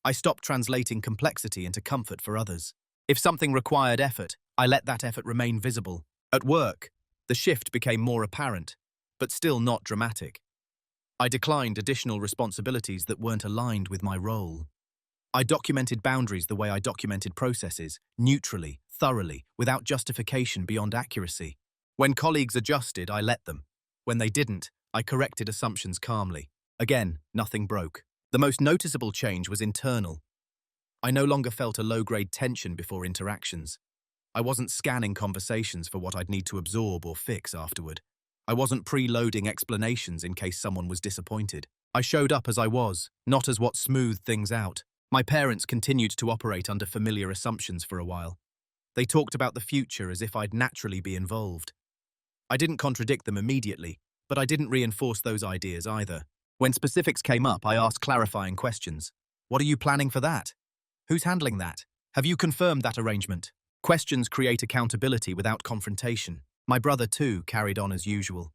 I stopped translating complexity into comfort for others. If something required effort, I let that effort remain visible. At work, the shift became more apparent, but still not dramatic. I declined additional responsibilities that weren't aligned with my role. I documented boundaries the way I documented processes, neutrally, thoroughly, without justification beyond accuracy. When colleagues adjusted, I let them. When they didn't, I corrected assumptions calmly. Again, nothing broke. The most noticeable change was internal. I no longer felt a low-grade tension before interactions. I wasn't scanning conversations for what I'd need to absorb or fix afterward. I wasn't preloading explanations in case someone was disappointed. I showed up as I was, not as what smoothed things out. My parents continued to operate under familiar assumptions for a while. They talked about the future as if I'd naturally be involved. I didn't contradict them immediately, but I didn't reinforce those ideas either. When specifics came up, I asked clarifying questions. What are you planning for that? Who's handling that? Have you confirmed that arrangement? Questions create accountability without confrontation. My brother, too, carried on as usual.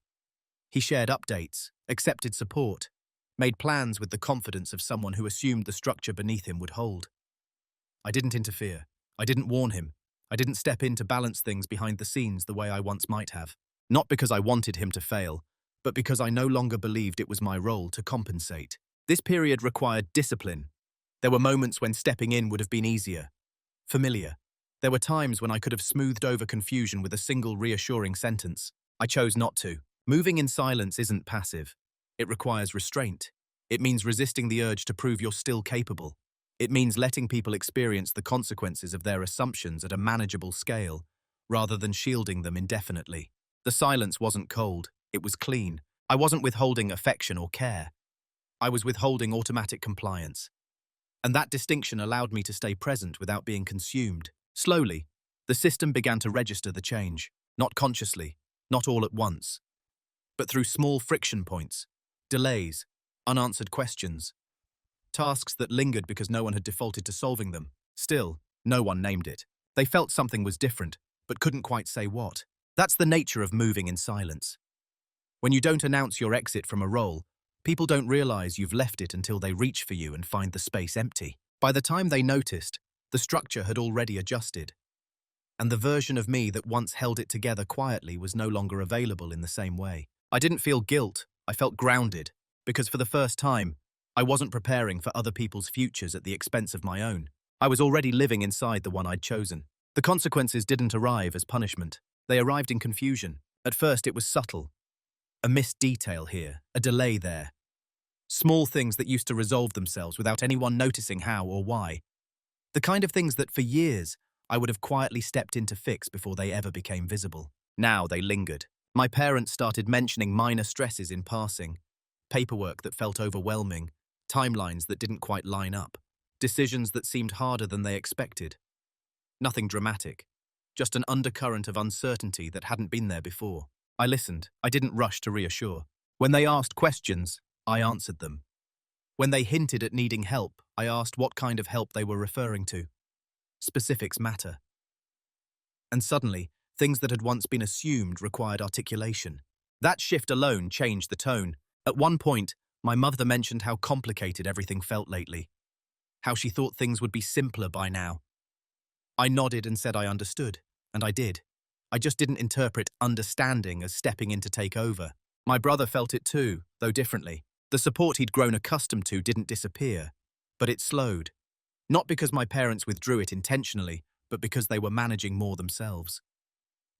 He shared updates, accepted support, made plans with the confidence of someone who assumed the structure beneath him would hold. I didn't interfere. I didn't warn him. I didn't step in to balance things behind the scenes the way I once might have. Not because I wanted him to fail, but because I no longer believed it was my role to compensate. This period required discipline. There were moments when stepping in would have been easier, familiar. There were times when I could have smoothed over confusion with a single reassuring sentence. I chose not to. Moving in silence isn't passive. It requires restraint. It means resisting the urge to prove you're still capable. It means letting people experience the consequences of their assumptions at a manageable scale, rather than shielding them indefinitely. The silence wasn't cold. It was clean. I wasn't withholding affection or care. I was withholding automatic compliance. And that distinction allowed me to stay present without being consumed. Slowly, the system began to register the change, not consciously, not all at once, but through small friction points, delays, unanswered questions, tasks that lingered because no one had defaulted to solving them. Still, No one named it. They felt something was different, but couldn't quite say what. That's the nature of moving in silence. When you don't announce your exit from a role, people don't realize you've left it until they reach for you and find the space empty. By the time they noticed, the structure had already adjusted, and the version of me that once held it together quietly was no longer available in the same way. I didn't feel guilt, I felt grounded, because for the first time, I wasn't preparing for other people's futures at the expense of my own. I was already living inside the one I'd chosen. The consequences didn't arrive as punishment. They arrived in confusion. At first, it was subtle. A missed detail here, a delay there. Small things that used to resolve themselves without anyone noticing how or why. The kind of things that for years I would have quietly stepped in to fix before they ever became visible. Now they lingered. My parents started mentioning minor stresses in passing, paperwork that felt overwhelming, timelines that didn't quite line up, decisions that seemed harder than they expected. Nothing dramatic, just an undercurrent of uncertainty that hadn't been there before. I listened. I didn't rush to reassure. When they asked questions, I answered them. When they hinted at needing help, I asked what kind of help they were referring to. Specifics matter. And suddenly, things that had once been assumed required articulation. That shift alone changed the tone. At one point, my mother mentioned how complicated everything felt lately, how she thought things would be simpler by now. I nodded and said I understood, and I did. I just didn't interpret understanding as stepping in to take over. My brother felt it too, though differently. The support he'd grown accustomed to didn't disappear, but it slowed. Not because my parents withdrew it intentionally, but because they were managing more themselves.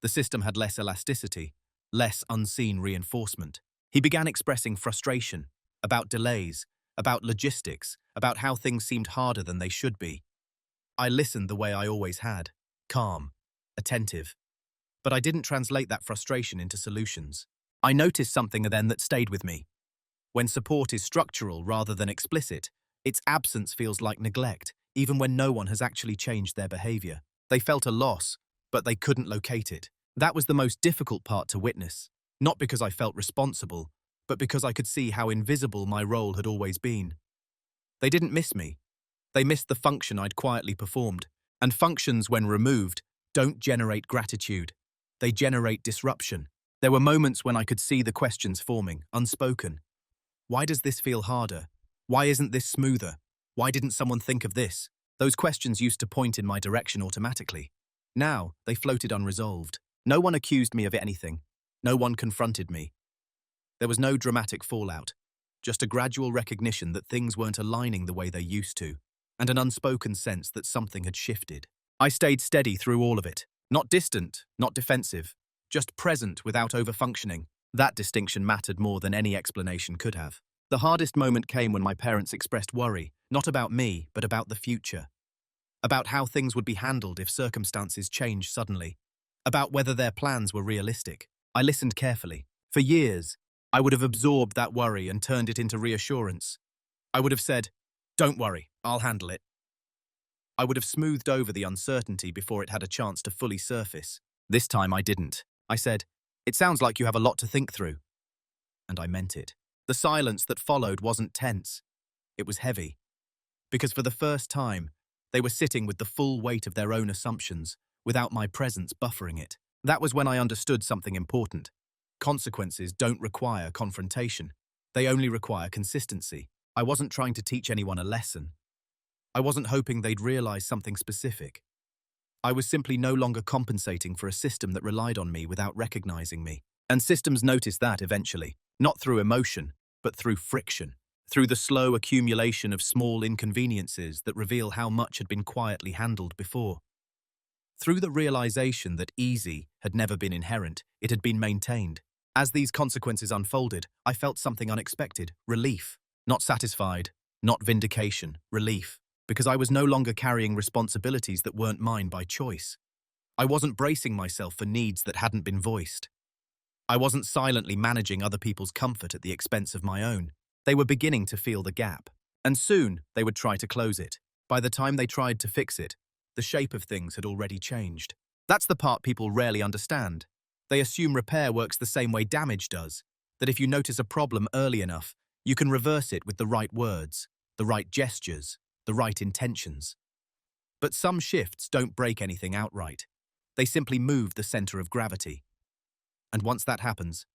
The system had less elasticity, less unseen reinforcement. He began expressing frustration about delays, about logistics, about how things seemed harder than they should be. I listened the way I always had, calm, attentive. But I didn't translate that frustration into solutions. I noticed something then that stayed with me. When support is structural rather than explicit, its absence feels like neglect, even when no one has actually changed their behavior. They felt a loss, but they couldn't locate it. That was the most difficult part to witness, not because I felt responsible, but because I could see how invisible my role had always been. They didn't miss me. They missed the function I'd quietly performed, and functions, when removed, don't generate gratitude. They generate disruption. There were moments when I could see the questions forming, unspoken. Why does this feel harder? Why isn't this smoother? Why didn't someone think of this? Those questions used to point in my direction automatically. Now, they floated unresolved. No one accused me of anything. No one confronted me. There was no dramatic fallout, just a gradual recognition that things weren't aligning the way they used to, and an unspoken sense that something had shifted. I stayed steady through all of it. Not distant, not defensive, just present without overfunctioning. That distinction mattered more than any explanation could have. The hardest moment came when my parents expressed worry, not about me, but about the future. About how things would be handled if circumstances changed suddenly. About whether their plans were realistic. I listened carefully. For years, I would have absorbed that worry and turned it into reassurance. I would have said, "Don't worry, I'll handle it." I would have smoothed over the uncertainty before it had a chance to fully surface. This time I didn't. I said, "It sounds like you have a lot to think through." And I meant it. The silence that followed wasn't tense. It was heavy. Because for the first time, they were sitting with the full weight of their own assumptions, without my presence buffering it. That was when I understood something important. Consequences don't require confrontation. They only require consistency. I wasn't trying to teach anyone a lesson. I wasn't hoping they'd realize something specific. I was simply no longer compensating for a system that relied on me without recognizing me. And systems noticed that eventually, not through emotion, but through friction, through the slow accumulation of small inconveniences that reveal how much had been quietly handled before. Through the realization that easy had never been inherent, it had been maintained. As these consequences unfolded, I felt something unexpected, relief. Not satisfied, not vindication, relief. Because I was no longer carrying responsibilities that weren't mine by choice. I wasn't bracing myself for needs that hadn't been voiced. I wasn't silently managing other people's comfort at the expense of my own. They were beginning to feel the gap. And soon, they would try to close it. By the time they tried to fix it, the shape of things had already changed. That's the part people rarely understand. They assume repair works the same way damage does, that if you notice a problem early enough, you can reverse it with the right words, the right gestures, the right intentions. But some shifts don't break anything outright. They simply move the center of gravity. And once that happens,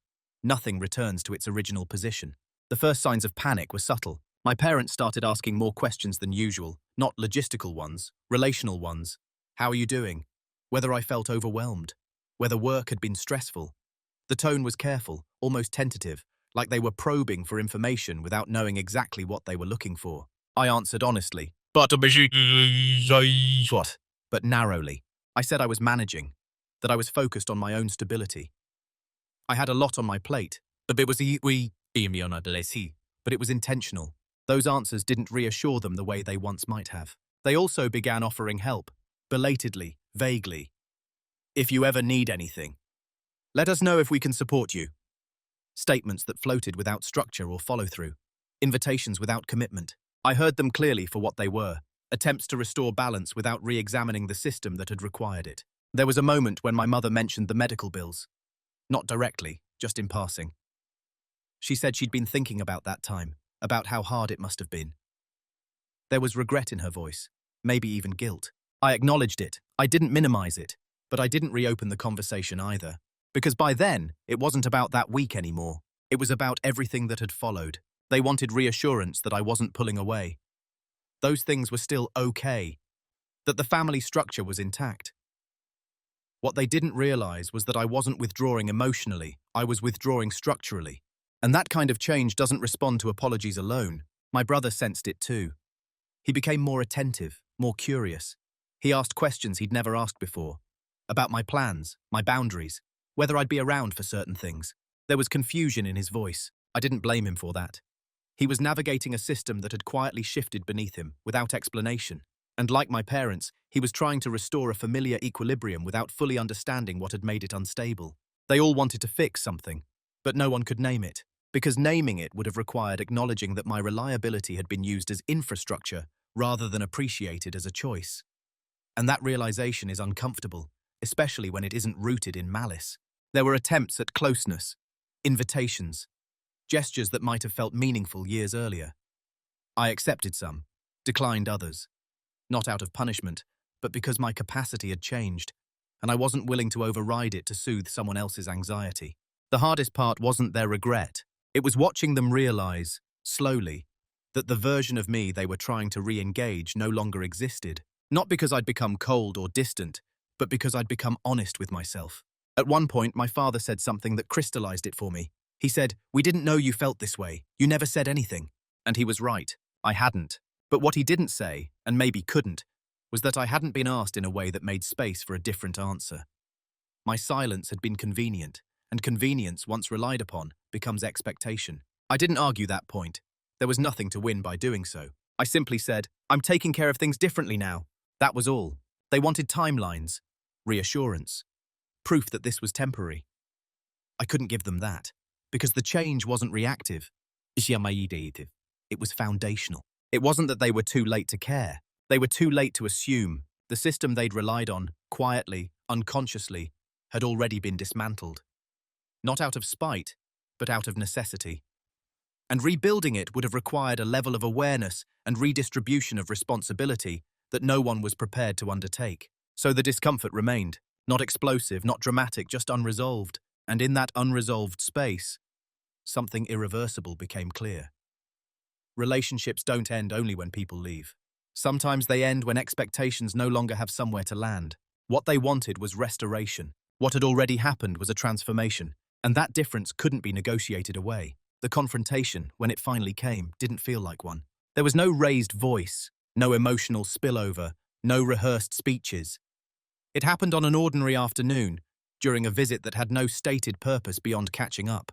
nothing returns to its original position. The first signs of panic were subtle. My parents started asking more questions than usual, not logistical ones, relational ones. How are you doing? Whether I felt overwhelmed. Whether work had been stressful. The tone was careful, almost tentative, like they were probing for information without knowing exactly what they were looking for. I answered honestly. What? But narrowly. I said I was managing, that I was focused on my own stability. I had a lot on my plate, but it was intentional. Those answers didn't reassure them the way they once might have. They also began offering help, belatedly, vaguely. If you ever need anything, let us know if we can support you. Statements that floated without structure or follow-through. Invitations without commitment. I heard them clearly for what they were, attempts to restore balance without re-examining the system that had required it. There was a moment when my mother mentioned the medical bills. Not directly, just in passing. She said she'd been thinking about that time, about how hard it must have been. There was regret in her voice, maybe even guilt. I acknowledged it. I didn't minimize it, but I didn't reopen the conversation either. Because by then, it wasn't about that week anymore. It was about everything that had followed. They wanted reassurance that I wasn't pulling away. Those things were still okay. That the family structure was intact. What they didn't realize was that I wasn't withdrawing emotionally, I was withdrawing structurally. And that kind of change doesn't respond to apologies alone. My brother sensed it too. He became more attentive, more curious. He asked questions he'd never asked before. About my plans, my boundaries, whether I'd be around for certain things. There was confusion in his voice. I didn't blame him for that. He was navigating a system that had quietly shifted beneath him, without explanation. And like my parents, he was trying to restore a familiar equilibrium without fully understanding what had made it unstable. They all wanted to fix something, but no one could name it, because naming it would have required acknowledging that my reliability had been used as infrastructure rather than appreciated as a choice. And that realization is uncomfortable, especially when it isn't rooted in malice. There were attempts at closeness, invitations, gestures that might have felt meaningful years earlier. I accepted some, declined others. Not out of punishment, but because my capacity had changed, and I wasn't willing to override it to soothe someone else's anxiety. The hardest part wasn't their regret. It was watching them realize, slowly, that the version of me they were trying to re-engage no longer existed. Not because I'd become cold or distant, but because I'd become honest with myself. At one point, my father said something that crystallized it for me. He said, "We didn't know you felt this way. You never said anything." And he was right. I hadn't. But what he didn't say, and maybe couldn't, was that I hadn't been asked in a way that made space for a different answer. My silence had been convenient, and convenience, once relied upon, becomes expectation. I didn't argue that point. There was nothing to win by doing so. I simply said, "I'm taking care of things differently now." That was all. They wanted timelines, reassurance, proof that this was temporary. I couldn't give them that, because the change wasn't reactive. It was foundational. It wasn't that they were too late to care. They were too late to assume the system they'd relied on, quietly, unconsciously, had already been dismantled. Not out of spite, but out of necessity. And rebuilding it would have required a level of awareness and redistribution of responsibility that no one was prepared to undertake. So the discomfort remained. Not explosive, not dramatic, just unresolved. And in that unresolved space, something irreversible became clear. Relationships don't end only when people leave. Sometimes they end when expectations no longer have somewhere to land. What they wanted was restoration. What had already happened was a transformation, and that difference couldn't be negotiated away. The confrontation, when it finally came, didn't feel like one. There was no raised voice, no emotional spillover, no rehearsed speeches. It happened on an ordinary afternoon, during a visit that had no stated purpose beyond catching up.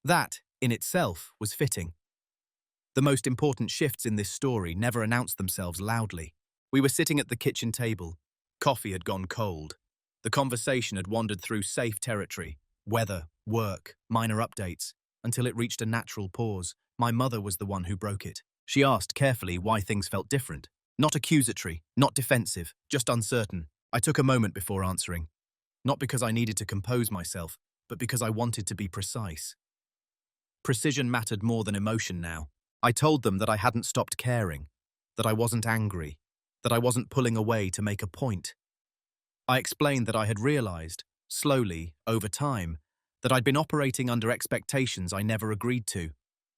That, in itself, was fitting. The most important shifts in this story never announced themselves loudly. We were sitting at the kitchen table. Coffee had gone cold. The conversation had wandered through safe territory, weather, work, minor updates, until it reached a natural pause. My mother was the one who broke it. She asked carefully why things felt different. Not accusatory, not defensive, just uncertain. I took a moment before answering. Not because I needed to compose myself, but because I wanted to be precise. Precision mattered more than emotion now. I told them that I hadn't stopped caring, that I wasn't angry, that I wasn't pulling away to make a point. I explained that I had realized, slowly, over time, that I'd been operating under expectations I never agreed to,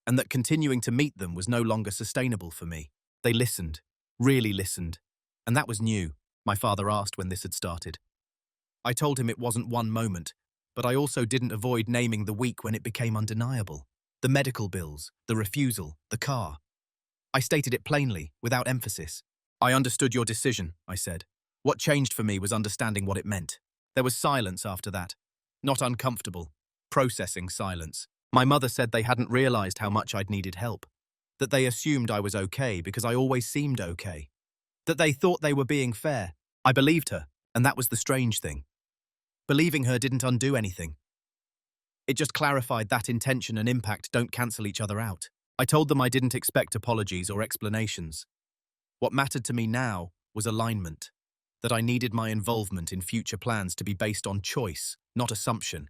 and that continuing to meet them was no longer sustainable for me. They listened, really listened, and that was new, my father asked when this had started. I told him it wasn't one moment, but I also didn't avoid naming the week when it became undeniable. The medical bills, the refusal, the car. I stated it plainly, without emphasis. I understood your decision, I said. What changed for me was understanding what it meant. There was silence after that. Not uncomfortable. Processing silence. My mother said they hadn't realized how much I'd needed help. That they assumed I was okay because I always seemed okay. That they thought they were being fair. I believed her, and that was the strange thing. Believing her didn't undo anything. It just clarified that intention and impact don't cancel each other out. I told them I didn't expect apologies or explanations. What mattered to me now was alignment. That I needed my involvement in future plans to be based on choice, not assumption.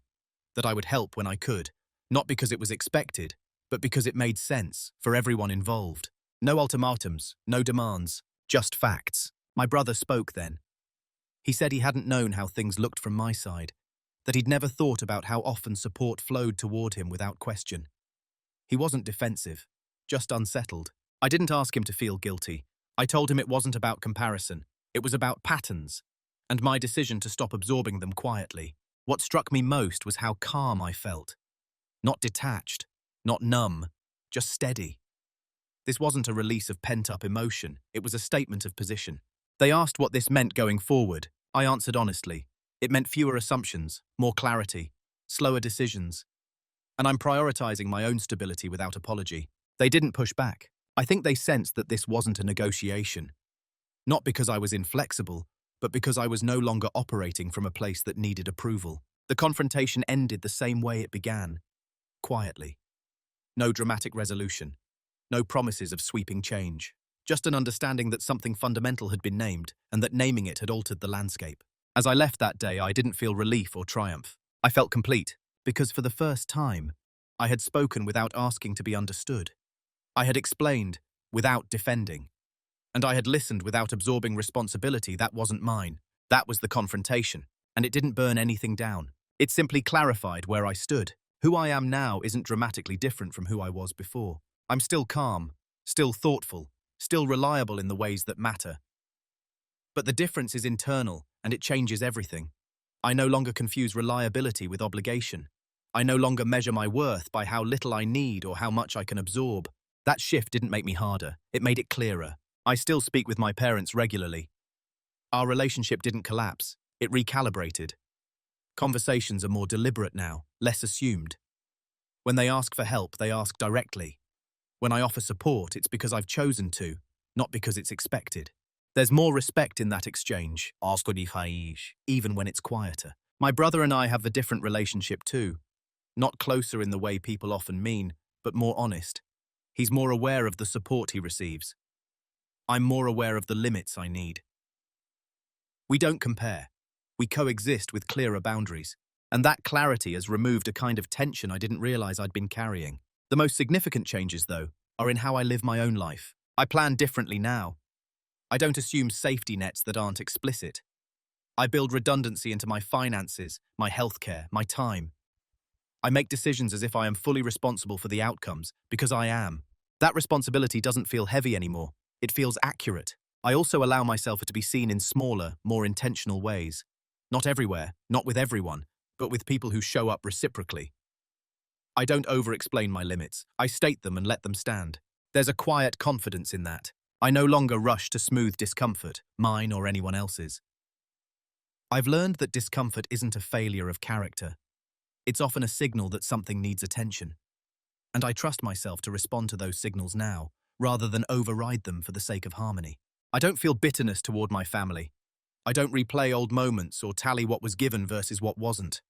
That I would help when I could, not because it was expected, but because it made sense for everyone involved. No ultimatums, no demands, just facts. My brother spoke then. He said he hadn't known how things looked from my side, that he'd never thought about how often support flowed toward him without question. He wasn't defensive, just unsettled. I didn't ask him to feel guilty. I told him it wasn't about comparison. It was about patterns, and my decision to stop absorbing them quietly. What struck me most was how calm I felt. Not detached, not numb, just steady. This wasn't a release of pent-up emotion, it was a statement of position. They asked what this meant going forward. I answered honestly. It meant fewer assumptions, more clarity, slower decisions. And I'm prioritizing my own stability without apology. They didn't push back. I think they sensed that this wasn't a negotiation. Not because I was inflexible, but because I was no longer operating from a place that needed approval. The confrontation ended the same way it began, quietly. No dramatic resolution, no promises of sweeping change, just an understanding that something fundamental had been named and that naming it had altered the landscape. As I left that day, I didn't feel relief or triumph. I felt complete, because for the first time, I had spoken without asking to be understood. I had explained without defending. And I had listened without absorbing responsibility that wasn't mine. That was the confrontation, and it didn't burn anything down. It simply clarified where I stood. Who I am now isn't dramatically different from who I was before. I'm still calm, still thoughtful, still reliable in the ways that matter. But the difference is internal, and it changes everything. I no longer confuse reliability with obligation. I no longer measure my worth by how little I need or how much I can absorb. That shift didn't make me harder, it made it clearer. I still speak with my parents regularly. Our relationship didn't collapse, it recalibrated. Conversations are more deliberate now, less assumed. When they ask for help, they ask directly. When I offer support, it's because I've chosen to, not because it's expected. There's more respect in that exchange, even when it's quieter. My brother and I have a different relationship too. Not closer in the way people often mean, but more honest. He's more aware of the support he receives. I'm more aware of the limits I need. We don't compare. We coexist with clearer boundaries. And that clarity has removed a kind of tension I didn't realize I'd been carrying. The most significant changes, though, are in how I live my own life. I plan differently now. I don't assume safety nets that aren't explicit. I build redundancy into my finances, my healthcare, my time. I make decisions as if I am fully responsible for the outcomes, because I am. That responsibility doesn't feel heavy anymore. It feels accurate. I also allow myself to be seen in smaller, more intentional ways. Not everywhere, not with everyone, but with people who show up reciprocally. I don't over-explain my limits. I state them and let them stand. There's a quiet confidence in that. I no longer rush to smooth discomfort, mine or anyone else's. I've learned that discomfort isn't a failure of character. It's often a signal that something needs attention. And I trust myself to respond to those signals now, rather than override them for the sake of harmony. I don't feel bitterness toward my family. I don't replay old moments or tally what was given versus what wasn't.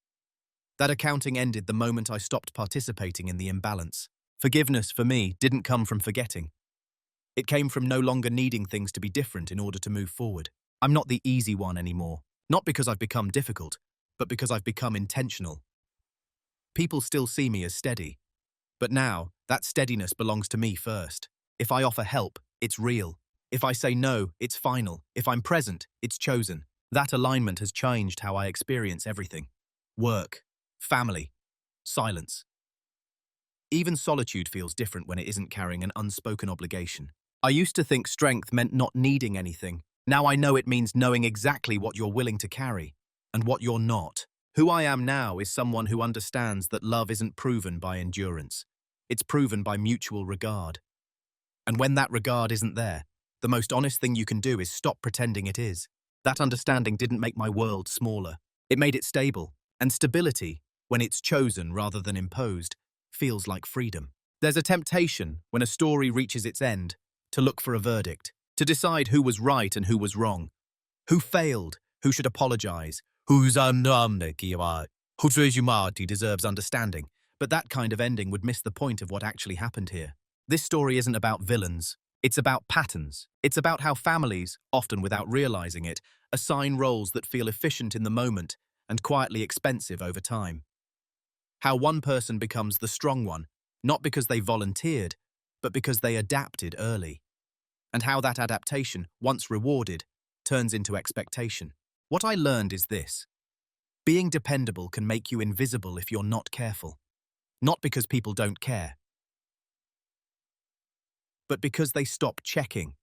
That accounting ended the moment I stopped participating in the imbalance. Forgiveness, for me, didn't come from forgetting. It came from no longer needing things to be different in order to move forward. I'm not the easy one anymore. Not because I've become difficult, but because I've become intentional. People still see me as steady. But now, that steadiness belongs to me first. If I offer help, it's real. If I say no, it's final. If I'm present, it's chosen. That alignment has changed how I experience everything. Work, family, silence. Even solitude feels different when it isn't carrying an unspoken obligation. I used to think strength meant not needing anything. Now I know it means knowing exactly what you're willing to carry and what you're not. Who I am now is someone who understands that love isn't proven by endurance. It's proven by mutual regard. And when that regard isn't there, the most honest thing you can do is stop pretending it is. That understanding didn't make my world smaller. It made it stable. And stability, when it's chosen rather than imposed, feels like freedom. There's a temptation, when a story reaches its end, to look for a verdict, to decide who was right and who was wrong, who failed, who should apologize, who deserves understanding. But that kind of ending would miss the point of what actually happened here. This story isn't about villains. It's about patterns. It's about how families, often without realizing it, assign roles that feel efficient in the moment and quietly expensive over time. How one person becomes the strong one, not because they volunteered, but because they adapted early. And how that adaptation, once rewarded, turns into expectation. What I learned is this. Being dependable can make you invisible if you're not careful. Not because people don't care, but because they stop checking.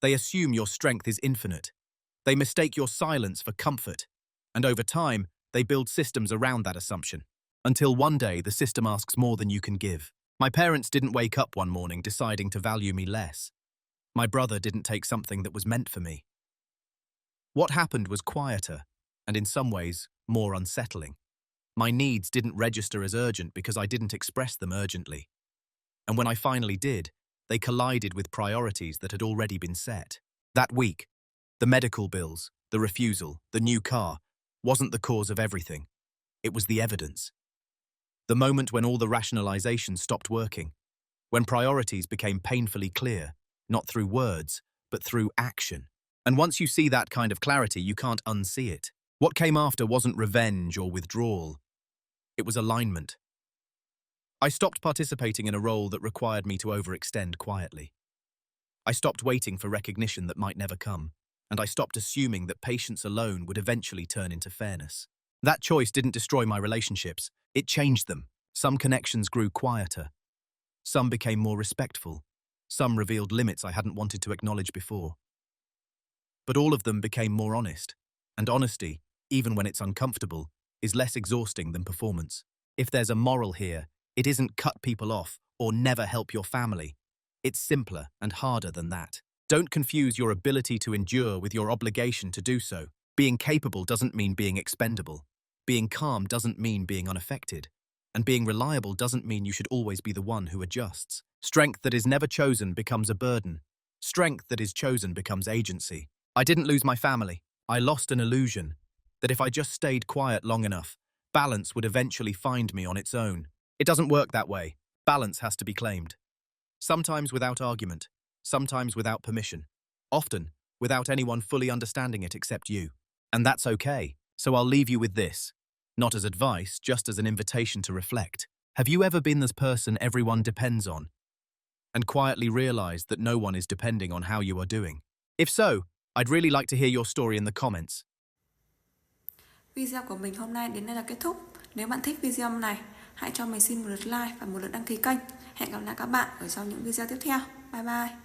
They assume your strength is infinite. They mistake your silence for comfort. And over time, they build systems around that assumption. Until one day, the system asks more than you can give. My parents didn't wake up one morning deciding to value me less. My brother didn't take something that was meant for me. What happened was quieter, and in some ways, more unsettling. My needs didn't register as urgent because I didn't express them urgently. And when I finally did, they collided with priorities that had already been set. That week, the medical bills, the refusal, the new car, wasn't the cause of everything. It was the evidence. The moment when all the rationalization stopped working, when priorities became painfully clear, not through words, but through action. And once you see that kind of clarity, you can't unsee it. What came after wasn't revenge or withdrawal. It was alignment. I stopped participating in a role that required me to overextend quietly. I stopped waiting for recognition that might never come, and I stopped assuming that patience alone would eventually turn into fairness. That choice didn't destroy my relationships, it changed them. Some connections grew quieter. Some became more respectful. Some revealed limits I hadn't wanted to acknowledge before. But all of them became more honest. And honesty, even when it's uncomfortable, is less exhausting than performance. If there's a moral here, it isn't cut people off or never help your family. It's simpler and harder than that. Don't confuse your ability to endure with your obligation to do so. Being capable doesn't mean being expendable. Being calm doesn't mean being unaffected. And being reliable doesn't mean you should always be the one who adjusts. Strength that is never chosen becomes a burden. Strength that is chosen becomes agency. I didn't lose my family. I lost an illusion that if I just stayed quiet long enough, balance would eventually find me on its own. It doesn't work that way. Balance has to be claimed. Sometimes without argument, sometimes without permission, often without anyone fully understanding it except you. And that's okay. So I'll leave you with this, not as advice, just as an invitation to reflect. Have you ever been this person everyone depends on, and quietly realized that no one is depending on how you are doing? If so, I'd really like to hear your story in the comments. Video của mình hôm nay đến đây là kết thúc. Nếu bạn thích video này, hãy cho mình xin một lượt like và một lượt đăng ký kênh. Hẹn gặp lại các bạn ở sau những video tiếp theo. Bye bye.